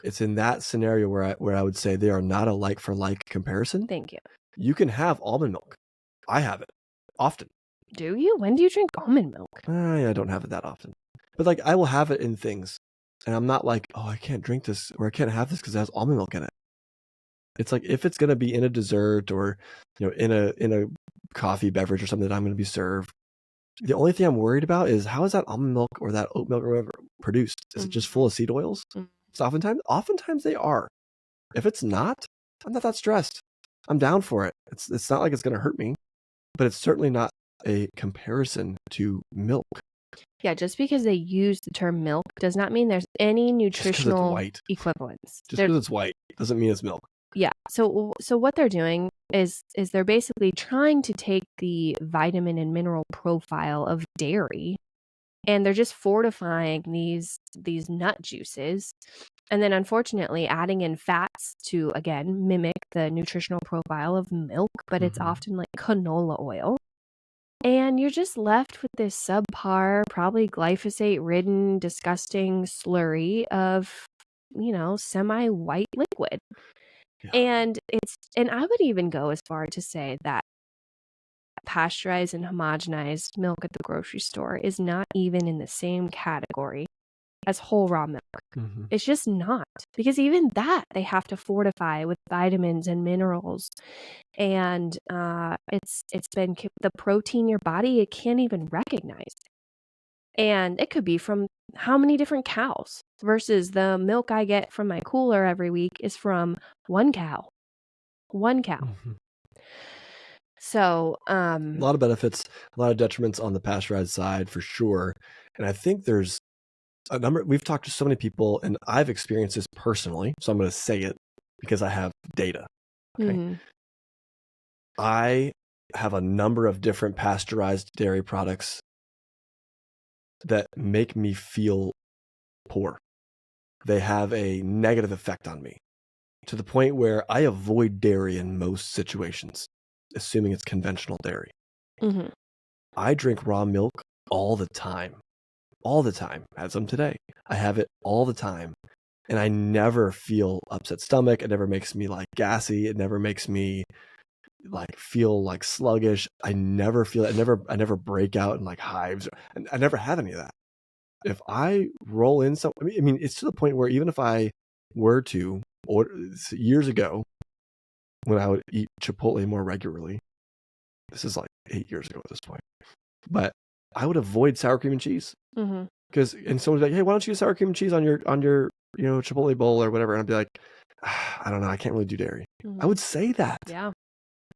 S2: It's in that scenario where I would say they are not a like for like comparison.
S1: Thank you.
S2: You can have almond milk. I have it often.
S1: Do you? When do you drink almond milk?
S2: I don't have it that often, but I will have it in things, and I'm not oh, I can't drink this or I can't have this because it has almond milk in it. It's if it's going to be in a dessert or in a coffee beverage or something that I'm going to be served, the only thing I'm worried about is how is that almond milk or that oat milk or whatever produced? Is it just full of seed oils? So oftentimes they are. If it's not, I'm not that stressed. I'm down for it. It's not like it's going to hurt me, but it's certainly not a comparison to milk.
S1: Yeah, just because they use the term milk does not mean there's any nutritional equivalence.
S2: Just because it's white doesn't mean it's milk.
S1: Yeah. So what they're doing is they're basically trying to take the vitamin and mineral profile of dairy, and they're just fortifying these nut juices, and then unfortunately adding in fats to again mimic the nutritional profile of milk, but it's often canola oil. And you're just left with this subpar, probably glyphosate-ridden, disgusting slurry of, semi-white liquid. Yeah. And I would even go as far to say that pasteurized and homogenized milk at the grocery store is not even in the same category as whole raw milk. It's just not, because even that they have to fortify with vitamins and minerals, and it's been the protein your body it can't even recognize, and it could be from how many different cows versus the milk I get from my cooler every week is from one cow. So
S2: a lot of benefits, a lot of detriments on the pasteurized side for sure, and I think there's a number. We've talked to so many people, and I've experienced this personally, so I'm going to say it because I have data. Okay. I have a number of different pasteurized dairy products that make me feel poor. They have a negative effect on me to the point where I avoid dairy in most situations, assuming it's conventional dairy. I drink raw milk all the time. I had some today. I have it all the time. And I never feel upset stomach. It never makes me like gassy. It never makes me like feel like sluggish. I never feel it. I never break out in like hives. And I never have any of that. If I roll in some, I mean, it's to the point where even if I were to order years ago when I would eat Chipotle more regularly, this is like 8 years ago at this point, but I would avoid sour cream and cheese because, and someone's like, hey, why don't you use sour cream and cheese on your, Chipotle bowl or whatever? And I'd be like, I don't know. I can't really do dairy. I would say that.
S1: Yeah.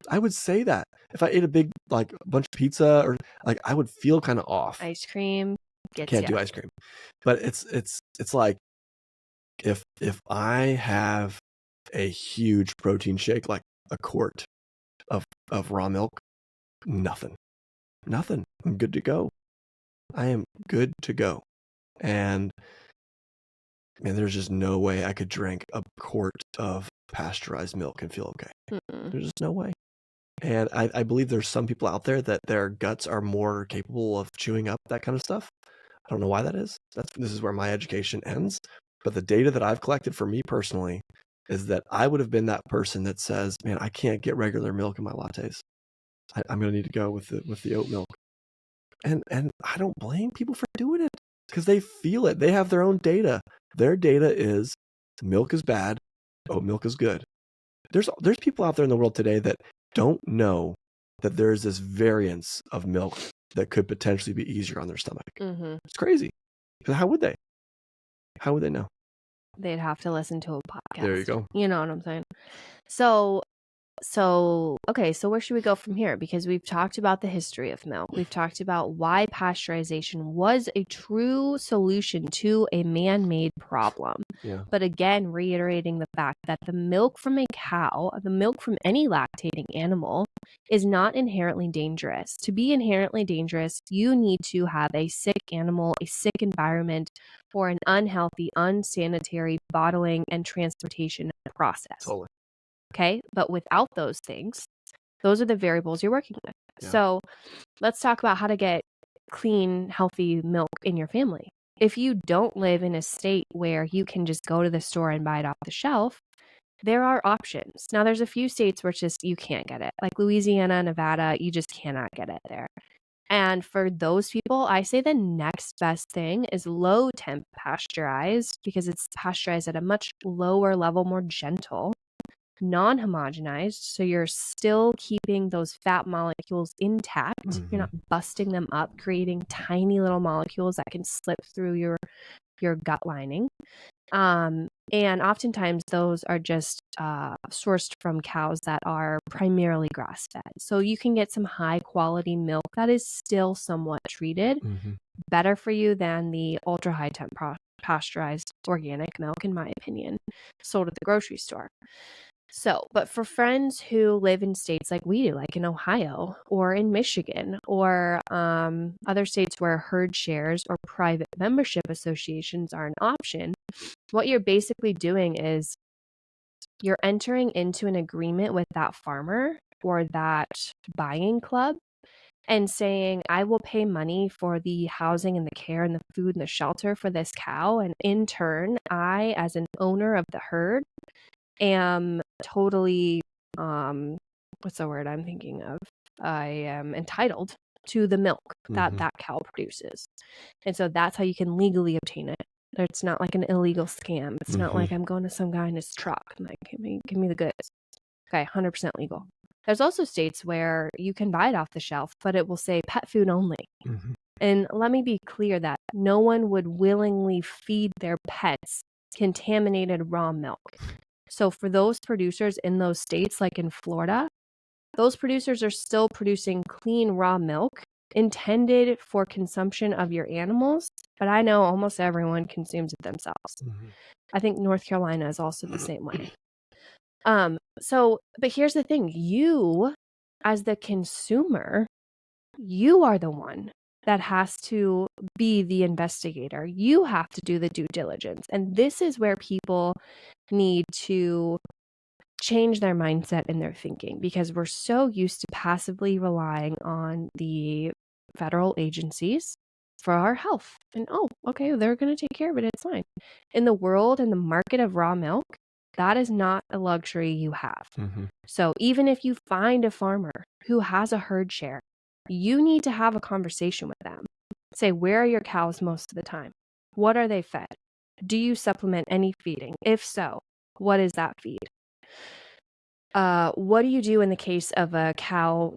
S2: I would say that if I ate a big, like bunch of pizza or like, I would feel kind of off.
S1: Ice cream.
S2: Can't do ice cream, but it's like if I have a huge protein shake, like a quart of raw milk, nothing. I'm good to go. I am good to go. And man, there's just no way I could drink a quart of pasteurized milk and feel okay. There's just no way. And I believe there's some people out there that their guts are more capable of chewing up that kind of stuff. I don't know why that is. This is where my education ends. But the data that I've collected for me personally is that I would have been that person that says, man, I can't get regular milk in my lattes. I'm going to need to go with the oat milk. And I don't blame people for doing it because they feel it. They have their own data. Their data is milk is bad, oat milk is good. There's people out there in the world today that don't know that there's this variance of milk that could potentially be easier on their stomach. It's crazy. How would they? How would they know?
S1: They'd have to listen to a podcast.
S2: There you go.
S1: You know what I'm saying? Okay, so where should we go from here? Because we've talked about the history of milk. We've talked about why pasteurization was a true solution to a man-made problem.
S2: Yeah.
S1: But again, reiterating the fact that the milk from a cow, the milk from any lactating animal, is not inherently dangerous. To be inherently dangerous, you need to have a sick animal, a sick environment, or an unhealthy, unsanitary bottling and transportation process.
S2: Totally.
S1: Okay. But without those things, those are the variables you're working with.
S2: Yeah.
S1: So let's talk about how to get clean, healthy milk in your family. If you don't live in a state where you can just go to the store and buy it off the shelf, there are options. Now, there's a few states where it's just you can't get it. Like Louisiana, Nevada, you just cannot get it there. And for those people, I say the next best thing is low temp pasteurized because it's pasteurized at a much lower level, more gentle, non-homogenized. So you're still keeping those fat molecules intact. You're not busting them up, creating tiny little molecules that can slip through your gut lining. And oftentimes those are just sourced from cows that are primarily grass-fed. So you can get some high-quality milk that is still somewhat treated, better for you than the ultra-high temp pasteurized organic milk, in my opinion, sold at the grocery store. So, but for friends who live in states like we do, like in Ohio or in Michigan or other states where herd shares or private membership associations are an option, what you're basically doing is you're entering into an agreement with that farmer or that buying club and saying, I will pay money for the housing and the care and the food and the shelter for this cow. And in turn, I, as an owner of the herd, am totally, what's the word I'm thinking of? I am entitled to the milk that that cow produces. And so that's how you can legally obtain it. It's not like an illegal scam. It's not like I'm going to some guy in his truck and like, give me the goods. Okay, 100% legal. There's also states where you can buy it off the shelf, but it will say pet food only. And let me be clear that no one would willingly feed their pets contaminated raw milk. So for those producers in those states, like in Florida, those producers are still producing clean raw milk intended for consumption of your animals. But I know almost everyone consumes it themselves. I think North Carolina is also the same way. But here's the thing. You, as the consumer, you are the one that has to be the investigator. You have to do the due diligence. And this is where people need to change their mindset and their thinking because we're so used to passively relying on the federal agencies for our health. And okay, they're going to take care of it. It's fine. In the world and the market of raw milk, that is not a luxury you have.
S2: Mm-hmm.
S1: So even if you find a farmer who has a herd share, you need to have a conversation with them. Say, where are your cows most of the time? What are they fed? Do you supplement any feeding? If so, what is that feed? What do you do in the case of a cow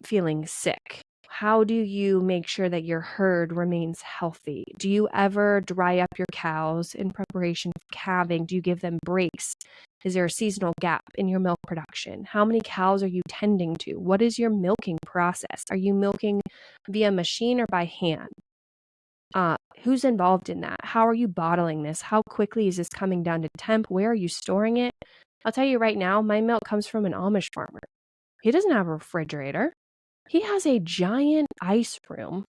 S1: feeling sick? How do you make sure that your herd remains healthy? Do you ever dry up your cows in preparation for calving? Do you give them breaks? Is there a seasonal gap in your milk production? How many cows are you tending to? What is your milking process? Are you milking via machine or by hand? Who's involved in that? How are you bottling this? How quickly is this coming down to temp? Where are you storing it? I'll tell you right now, my milk comes from an Amish farmer. He doesn't have a refrigerator. He has a giant ice room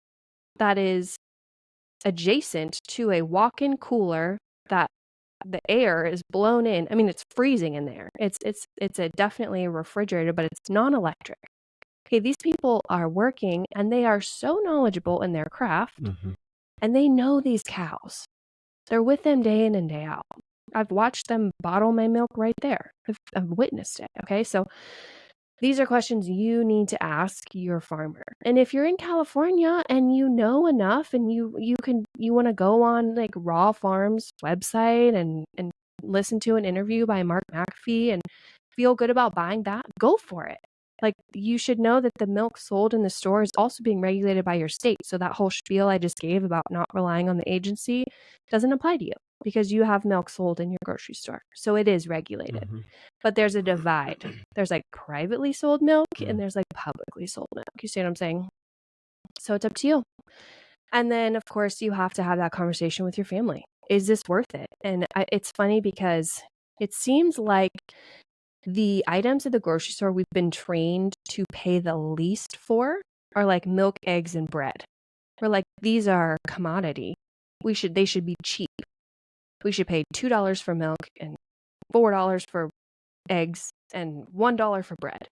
S1: that is adjacent to a walk-in cooler that the air is blown in. I mean, it's freezing in there. It's definitely a refrigerator, but it's non-electric. Okay, these people are working and they are so knowledgeable in their craft, and they know these cows. They're with them day in and day out. I've watched them bottle my milk right there. I've witnessed it. Okay, so these are questions you need to ask your farmer. And if you're in California and you know enough and you want to go on like Raw Farms website and listen to an interview by Mark McAfee and feel good about buying that, go for it. Like, you should know that the milk sold in the store is also being regulated by your state. So that whole spiel I just gave about not relying on the agency doesn't apply to you because you have milk sold in your grocery store. So it is regulated. But there's a divide. There's like privately sold milk and there's like publicly sold milk. You see what I'm saying? So it's up to you. And then, of course, you have to have that conversation with your family. Is this worth it? And it's funny because it seems like the items at the grocery store we've been trained to pay the least for are like milk, eggs, and bread. We're like, these are commodity. They should be cheap. We should pay $2 for milk and $4 for eggs and $1 for bread.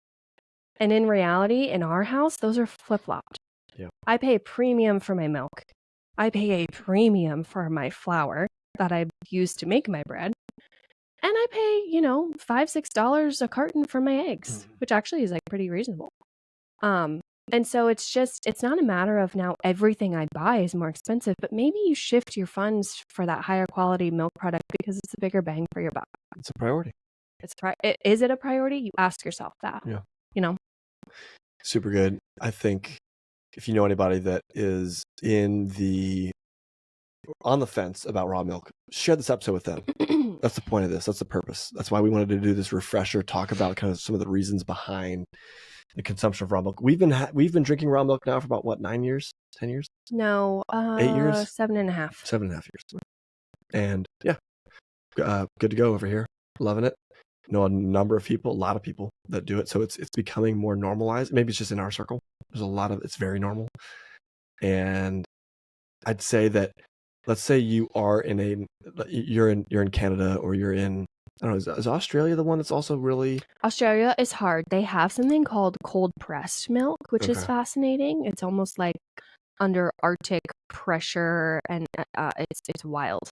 S1: And in reality, in our house, those are flip-flopped.
S2: Yeah.
S1: I pay a premium for my milk. I pay a premium for my flour that I use to make my bread. And I pay, $5, $6 a carton for my eggs, which actually is like pretty reasonable. And so it's not a matter of now everything I buy is more expensive, but maybe you shift your funds for that higher quality milk product because it's a bigger bang for your buck.
S2: It's a priority.
S1: Is it a priority? You ask yourself that.
S2: Yeah. Super good. I think if you know anybody that is on the fence about raw milk, share this episode with them. That's the point of this. That's the purpose. That's why we wanted to do this refresher, talk about kind of some of the reasons behind the consumption of raw milk. We've been drinking raw milk now for about what, 9 years, 10 years?
S1: No,
S2: 8 years,
S1: 7.5.
S2: 7.5 years. And yeah, good to go over here. Loving it. Know a number of people, a lot of people that do it. So it's becoming more normalized. Maybe it's just in our circle. It's very normal. And I'd say that, let's say you're in Canada, or you're in, I don't know, is Australia the one that's also really? Australia
S1: is hard. They have something called cold pressed milk, which is fascinating. It's almost like under Arctic pressure, and it's wild.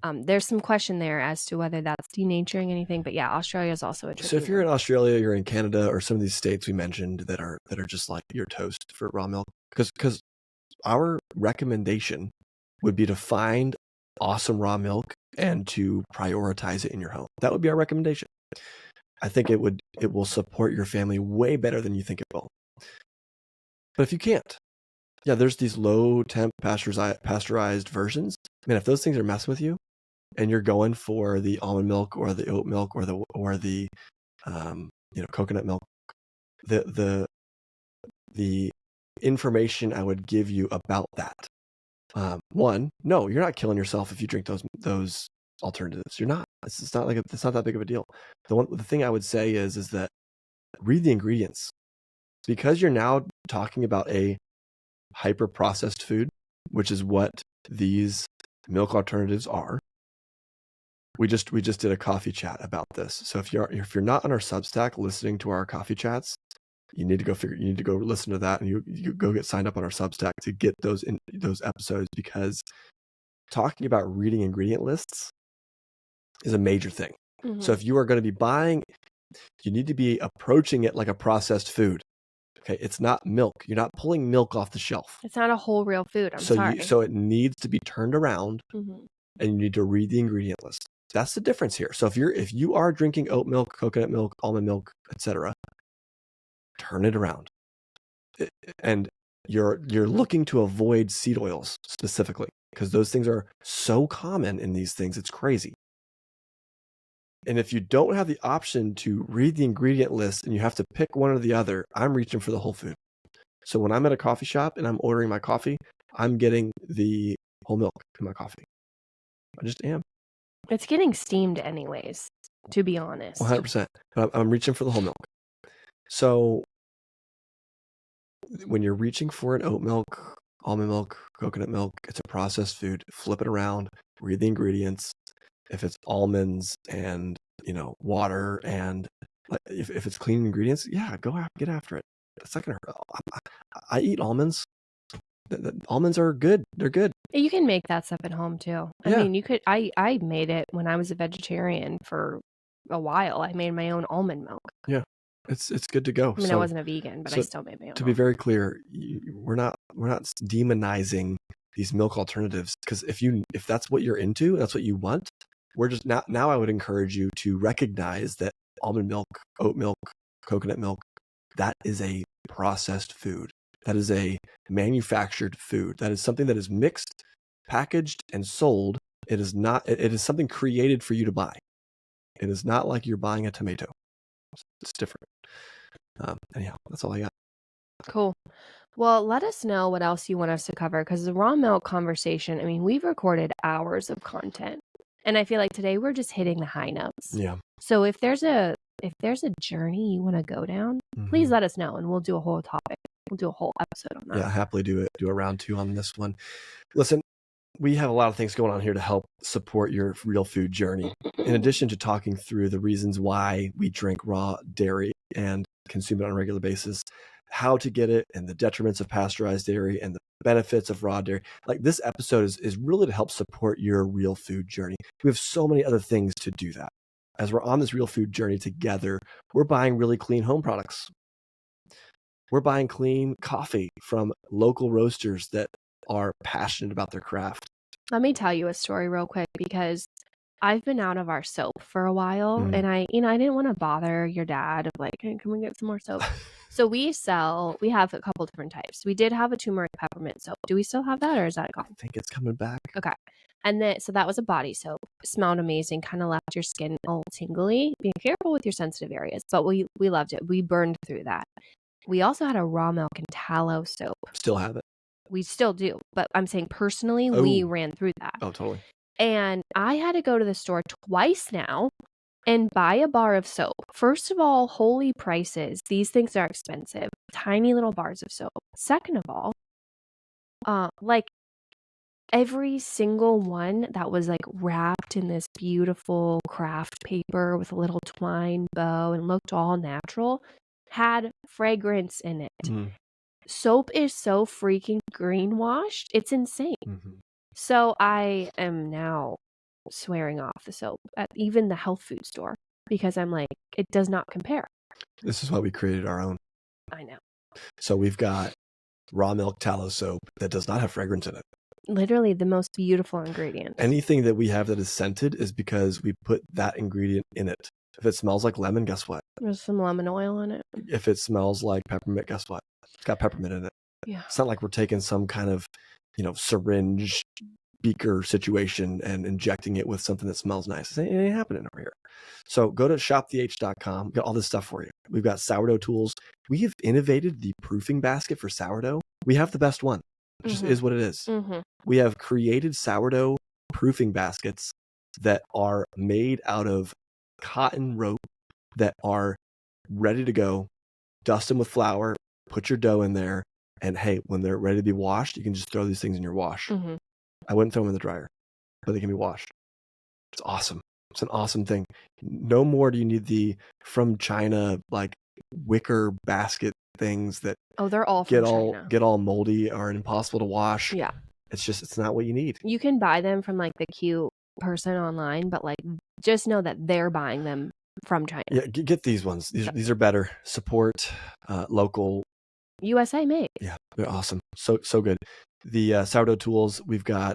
S1: There's some question there as to whether that's denaturing anything, but yeah, Australia is also a tricky
S2: So if you're in Australia, you're in Canada, or some of these states we mentioned that are just like your toast for raw milk, because our recommendation would be to find awesome raw milk and to prioritize it in your home. That would be our recommendation. I think it will support your family way better than you think it will. But if you can't, yeah, there's these low temp pasteurized versions. Man, if those things are messing with you, and you're going for the almond milk or the oat milk or the coconut milk, the information I would give you about that. One, no, you're not killing yourself if you drink those alternatives. You're not. It's not that big of a deal. The thing I would say is that read the ingredients, because you're now talking about a hyper processed food, which is what these milk alternatives are. We just did a coffee chat about this. So if you're not on our Substack listening to our coffee chats, You need to go listen to that, and you go get signed up on our Substack to get those episodes, because talking about reading ingredient lists is a major thing. So if you are going to be buying, you need to be approaching it like a processed food. Okay, it's not milk. You're not pulling milk off the shelf.
S1: It's not a whole real food. I'm sorry.
S2: So it needs to be turned around, and you need to read the ingredient list. That's the difference here. So if you are drinking oat milk, coconut milk, almond milk, etc., turn it around. And you're looking to avoid seed oils specifically, because those things are so common in these things. It's crazy. And if you don't have the option to read the ingredient list and you have to pick one or the other, I'm reaching for the whole food. So when I'm at a coffee shop and I'm ordering my coffee, I'm getting the whole milk in my coffee. I just am.
S1: It's getting steamed anyways, to be honest.
S2: 100%. But I'm reaching for the whole milk. So when you're reaching for an oat milk, almond milk, coconut milk, it's a processed food. Flip it around, read the ingredients. If it's almonds and, water, and if it's clean ingredients, yeah, get after it. It's not gonna hurt. I eat almonds. The almonds are good. They're good.
S1: You can make that stuff at home too. I mean, you could. I made it when I was a vegetarian for a while. I made my own almond milk.
S2: Yeah, it's good to go.
S1: I mean, I wasn't a vegan, but I still made my own.
S2: To be very clear, we're not demonizing these milk alternatives, because if that's what you're into, that's what you want. We're just now I would encourage you to recognize that almond milk, oat milk, coconut milk, that is a processed food. That is a manufactured food. That is something that is mixed, packaged, and sold. It is something created for you to buy. It is not like you're buying a tomato. It's different. Anyhow, that's all I got.
S1: Cool. Well, let us know what else you want us to cover, because the raw milk conversation, I mean, we've recorded hours of content. And I feel like today we're just hitting the high notes.
S2: Yeah.
S1: So if there's a journey you want to go down, please let us know, and we'll do a whole topic. We'll do a whole episode on that.
S2: Yeah, happily do a round 2 on this one. Listen, we have a lot of things going on here to help support your real food journey. In addition to talking through the reasons why we drink raw dairy and consume it on a regular basis, how to get it, and the detriments of pasteurized dairy and the benefits of raw dairy. Like, this episode is really to help support your real food journey. We have so many other things to do that. As we're on this real food journey together, we're buying really clean home products. We're buying clean coffee from local roasters that are passionate about their craft.
S1: Let me tell you a story real quick, because I've been out of our soap for a while, and I didn't want to bother your dad of like, hey, can we get some more soap? So we have a couple different types. We did have a turmeric peppermint soap. Do we still have that, or is that gone?
S2: I think it's coming back.
S1: Okay. And then, so that was a body soap. Smelled amazing, kind of left your skin all tingly. Be careful with your sensitive areas, but we loved it. We burned through that. We also had a raw milk and tallow soap.
S2: Still have it.
S1: We still do, but I'm saying personally, we ran through that.
S2: Oh, totally.
S1: And I had to go to the store twice now and buy a bar of soap. First of all, holy prices. These things are expensive. Tiny little bars of soap. Second of all, like every single one that was like wrapped in this beautiful craft paper with a little twine bow and looked all natural had fragrance in it. Soap is so freaking greenwashed. It's insane. So I am now swearing off the soap at even the health food store, because I'm like, it does not compare.
S2: This is why we created our own.
S1: I know.
S2: So we've got raw milk tallow soap that does not have fragrance in it.
S1: Literally the most beautiful ingredient.
S2: Anything that we have that is scented is because we put that ingredient in it. If it smells like lemon, guess what?
S1: There's some lemon oil in it.
S2: If it smells like peppermint, guess what? It's got peppermint in it.
S1: Yeah.
S2: It's not like we're taking some kind of, syringe beaker situation and injecting it with something that smells nice. It ain't happening over here. So go to shoptheh.com. We've got all this stuff for you. We've got sourdough tools. We have innovated the proofing basket for sourdough. We have the best one. It just is what it is. We have created sourdough proofing baskets that are made out of cotton rope, that are ready to go. Dust them with flour, put your dough in there, and hey, when they're ready to be washed, you can just throw these things in your wash. I wouldn't throw them in the dryer, but they can be washed. It's awesome. It's an awesome thing. No more do you need the from China like wicker basket things that
S1: they're all from China.
S2: get all moldy, are impossible to wash.
S1: Yeah.
S2: It's not what you need.
S1: You can buy them from like the cute person online, but like just know that they're buying them from China.
S2: Yeah, get these ones. These are better. Support local.
S1: USA made.
S2: Yeah, they're awesome. So good. The sourdough tools, we've got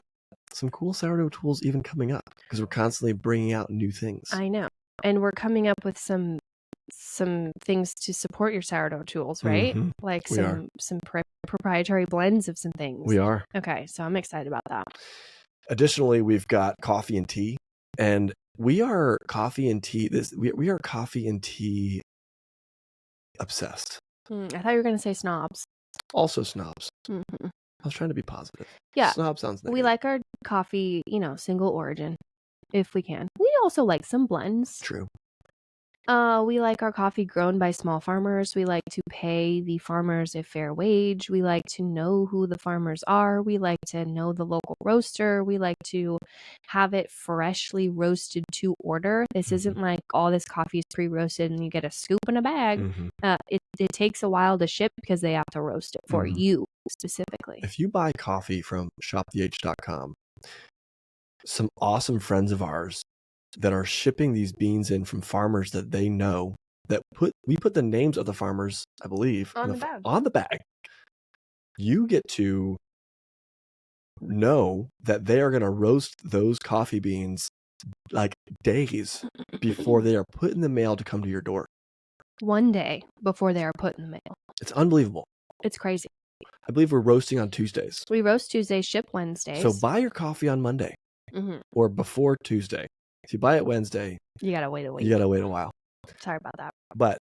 S2: some cool sourdough tools even coming up because we're constantly bringing out new things.
S1: I know. And we're coming up with some things to support your sourdough tools, right?
S2: Mm-hmm.
S1: Like some proprietary blends of some things.
S2: We are.
S1: Okay, so I'm excited about that.
S2: Additionally, we've got coffee and tea, and we are coffee and tea. We are coffee and tea obsessed.
S1: I thought you were going to say snobs.
S2: Also snobs.
S1: Mm-hmm.
S2: I was trying to be positive.
S1: Yeah.
S2: Snob sounds negative.
S1: We like our coffee, single origin, if we can. We also like some blends.
S2: True.
S1: We like our coffee grown by small farmers. We like to pay the farmers a fair wage. We like to know who the farmers are. We like to know the local roaster. We like to have it freshly roasted to order. This isn't like all this coffee is pre-roasted and you get a scoop in a bag.
S2: Mm-hmm.
S1: It takes a while to ship because they have to roast it for you specifically.
S2: If you buy coffee from shoptheh.com, some awesome friends of ours that are shipping these beans in from farmers that they know, that we put the names of the farmers, I believe,
S1: on
S2: the bag. You get to know that they are going to roast those coffee beans like days before they are put in the mail to come to your door.
S1: One day before they are put in the mail.
S2: It's unbelievable.
S1: It's crazy.
S2: I believe we're roasting on Tuesdays.
S1: We roast Tuesdays, ship Wednesdays.
S2: So buy your coffee on Monday or before Tuesday. If you buy it Wednesday,
S1: you gotta wait a week.
S2: You gotta wait a while.
S1: Sorry about that.
S2: But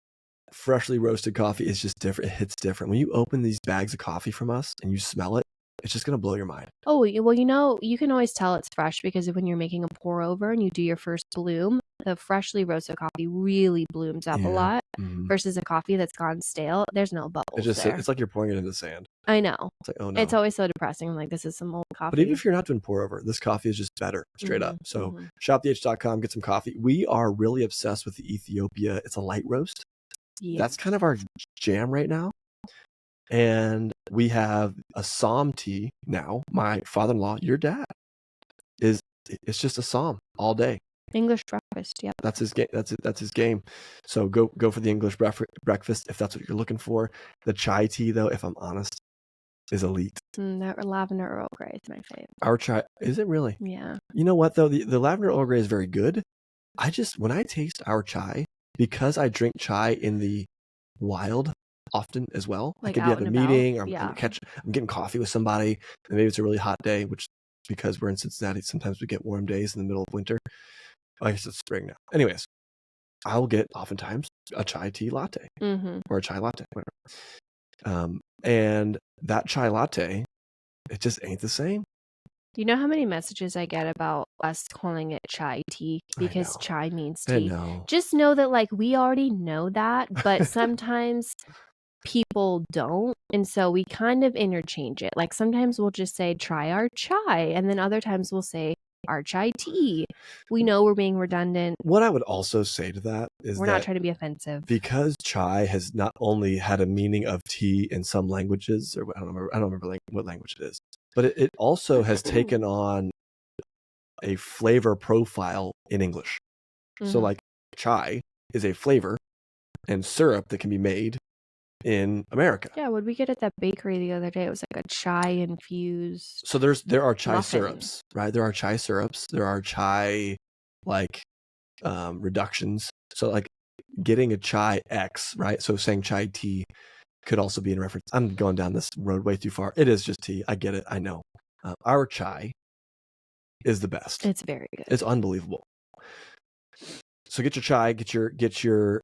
S2: freshly roasted coffee is just different. It hits different. When you open these bags of coffee from us and you smell it, it's just gonna blow your mind.
S1: Oh, well, you can always tell it's fresh because when you're making a pour over and you do your first bloom, the freshly roasted coffee really blooms up a lot versus a coffee that's gone stale. There's no bubbles there.
S2: It's like you're pouring it into sand.
S1: I know.
S2: It's like, oh no.
S1: It's always so depressing. I'm like, this is some old coffee.
S2: But even if you're not doing pour over, this coffee is just better, straight up. So shoptheh.com, get some coffee. We are really obsessed with the Ethiopia. It's a light roast. Yeah. That's kind of our jam right now. And we have a Psalm tea now. My father-in-law, your dad, it's just a Psalm all day.
S1: English breakfast, yeah.
S2: That's his game. That's his game. So go for the English breakfast if that's what you're looking for. The chai tea, though, if I'm honest, is elite.
S1: That lavender Earl Grey is my favorite.
S2: Our chai, is it really?
S1: Yeah.
S2: You know what though? The lavender Earl Grey is very good. When I taste our chai, because I drink chai in the wild often as well.
S1: Like
S2: I could be at a meeting or I'm getting coffee with somebody, and maybe it's a really hot day, which because we're in Cincinnati, sometimes we get warm days in the middle of winter. I guess it's spring now. Anyways, I'll get oftentimes a chai tea latte or a chai latte, whatever. And that chai latte, it just ain't the same.
S1: Do you know how many messages I get about us calling it chai tea because chai means tea?
S2: I know.
S1: Just know that like we already know that, but sometimes people don't, and so we kind of interchange it. Like sometimes we'll just say try our chai, and then other times we'll say our chai tea. We know we're being redundant. What
S2: I would also say to that is
S1: we're not trying to be offensive,
S2: because chai has not only had a meaning of tea in some languages, or I don't remember what language it is, but it also has taken on a flavor profile in English. So like chai is a flavor and syrup that can be made in America.
S1: Yeah, what did we get at that bakery the other day? It was like a chai infused.
S2: So there are chai syrups, right? There are chai syrups. There are chai reductions. So like getting a chai X, right? So saying chai tea could also be in reference. I'm going down this road way too far. It is just tea. I get it. I know. Our chai is the best.
S1: It's very good.
S2: It's unbelievable. So get your chai. Get your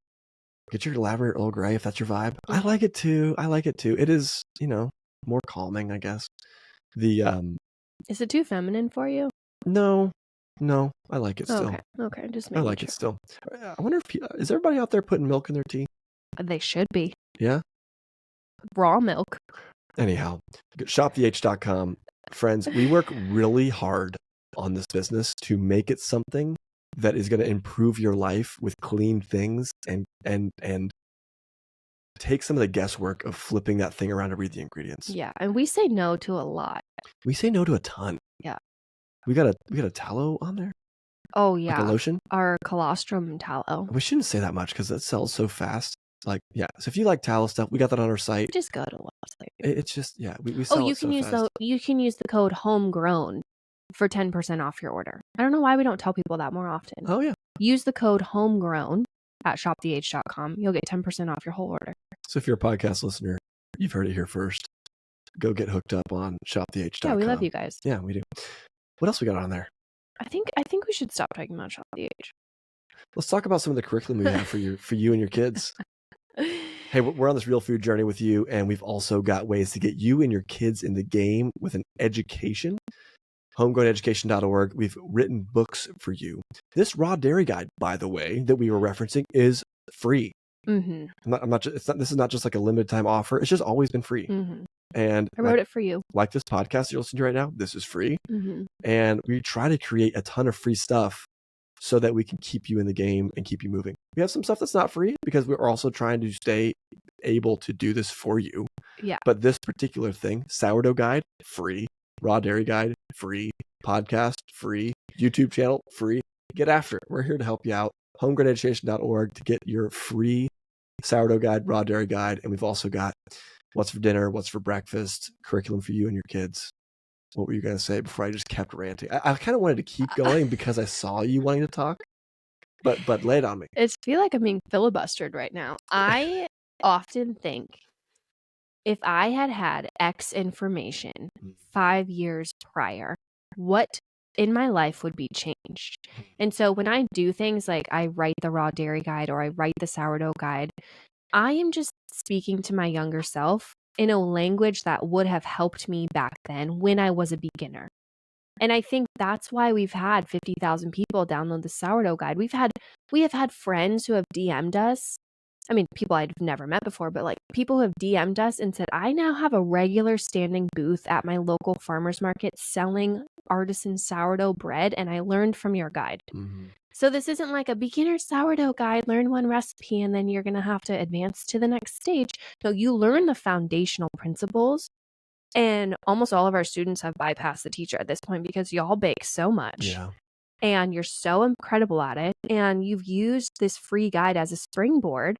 S2: lavender Earl Grey if that's your vibe. I like it too. It is, more calming, I guess.
S1: Is it too feminine for you?
S2: No, I like it still.
S1: Okay, just making
S2: I like it still. I wonder if is everybody out there putting milk in their tea?
S1: They should be.
S2: Yeah.
S1: Raw milk.
S2: Anyhow, shoptheh.com. Friends, we work really hard on this business to make it something that is going to improve your life with clean things and take some of the guesswork of flipping that thing around to read the ingredients.
S1: Yeah, and we say no to a lot.
S2: We say no to a ton.
S1: Yeah.
S2: We got a tallow on there?
S1: Oh, yeah.
S2: Like a lotion?
S1: Our colostrum tallow.
S2: We shouldn't say that much because it sells so fast. Like, yeah. So if you like tallow stuff, we got that on our site.
S1: Just go to the website.
S2: It's just, yeah, we sell
S1: you
S2: it
S1: can
S2: so
S1: use
S2: fast.
S1: you can use the code Homegrown for 10% off your order. I don't know why we don't tell people that more often.
S2: Oh, yeah.
S1: Use the code Homegrown at shoptheh.com. You'll get 10% off your whole order.
S2: So if you're a podcast listener, you've heard it here first. Go get hooked up on shoptheh.com.
S1: Yeah, we love you guys.
S2: Yeah, we do. What else we got on there?
S1: I think we should stop talking about Shop the H.
S2: Let's talk about some of the curriculum we have for you and your kids. Hey, we're on this real food journey with you, and we've also got ways to get you and your kids in the game with an education. Homegrowneducation.org. We've written books for you. This raw dairy guide, by the way, that we were referencing is free.
S1: Mm-hmm.
S2: This is not just like a limited time offer. It's just always been free.
S1: Mm-hmm.
S2: And
S1: I wrote it for you.
S2: Like this podcast you're listening to right now, this is free.
S1: Mm-hmm.
S2: And we try to create a ton of free stuff so that we can keep you in the game and keep you moving. We have some stuff that's not free because we're also trying to stay able to do this for you.
S1: Yeah.
S2: But this particular thing, sourdough guide, free. Raw dairy guide, free. Podcast, free. YouTube channel, free. Get after it. We're here to help you out. Homegrowneducation.org to get your free sourdough guide, raw dairy guide. And we've also got what's for dinner, what's for breakfast, curriculum for you and your kids. What were you going to say before I just kept ranting? I kind of wanted to keep going because I saw you wanting to talk, but lay it on me.
S1: I feel like I'm being filibustered right now. I often think if I had X information 5 years prior, what in my life would be changed? And so when I do things like I write the raw dairy guide or I write the sourdough guide, I am just speaking to my younger self in a language that would have helped me back then when I was a beginner. And I think that's why we've had 50,000 people download the sourdough guide. We have had friends who have DM'd us. I mean, people I've never met before, but like people who have DM'd us and said, I now have a regular standing booth at my local farmer's market selling artisan sourdough bread, and I learned from your guide.
S2: Mm-hmm.
S1: So this isn't like a beginner sourdough guide, learn one recipe, and then you're going to have to advance to the next stage. No, you learn the foundational principles. And almost all of our students have bypassed the teacher at this point because y'all bake so much.
S2: Yeah.
S1: And you're so incredible at it. And you've used this free guide as a springboard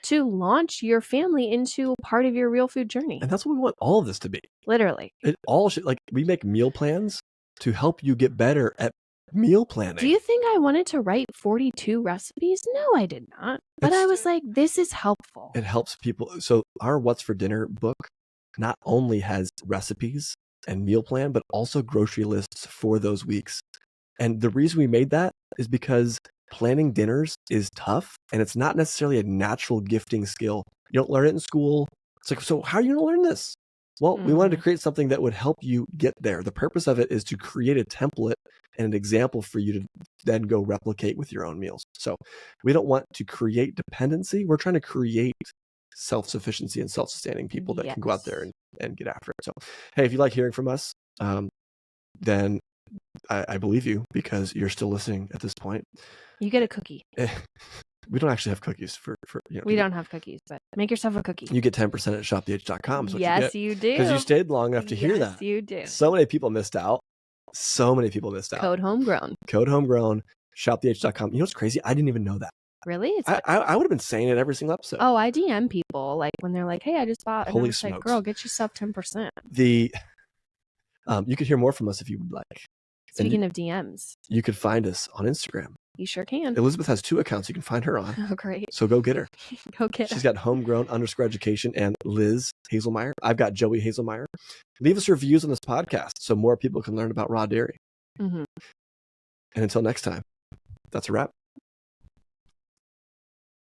S1: to launch your family into part of your real food journey.
S2: And that's what we want all of this to be.
S1: Literally.
S2: It all should, like, we make meal plans to help you get better at meal planning.
S1: Do you think I wanted to write 42 recipes? No, I did not. But I was like, this is helpful.
S2: It helps people. So our What's for Dinner book not only has recipes and meal plan, but also grocery lists for those weeks. And the reason we made that is because planning dinners is tough and it's not necessarily a natural gifting skill. You don't learn it in school. It's like, so how are you going to learn this? Well, we wanted to create something that would help you get there. The purpose of it is to create a template and an example for you to then go replicate with your own meals. So we don't want to create dependency. We're trying to create self-sufficiency and self-sustaining people that can go out there and get after it. So, hey, if you like hearing from us, then I believe you because you're still listening at this point.
S1: You get a cookie.
S2: We don't actually have cookies for
S1: we don't have cookies, but make yourself a cookie.
S2: You get 10% at shoptheh.com.
S1: Yes, you do.
S2: Because you stayed long enough to hear that.
S1: Yes, you do.
S2: So many people missed out.
S1: Code Homegrown.
S2: Code Homegrown. Shoptheh.com. You know what's crazy? I didn't even know that.
S1: Really?
S2: I would have been saying it every single episode.
S1: Oh, I DM people like when they're like, "Hey, I just bought." And
S2: Holy
S1: I'm
S2: smokes.
S1: like, "Girl, get yourself 10%."
S2: You could hear more from us if you would like.
S1: Speaking of DMs,
S2: you could find us on Instagram.
S1: You sure can.
S2: Elizabeth has 2 accounts you can find her on.
S1: Oh, great.
S2: So go get her.
S1: Go get her.
S2: She's got Homegrown_education and Liz Hazelmeyer. I've got Joey Hazelmeyer. Leave us reviews on this podcast so more people can learn about raw dairy.
S1: Mm-hmm.
S2: And until next time, that's a wrap.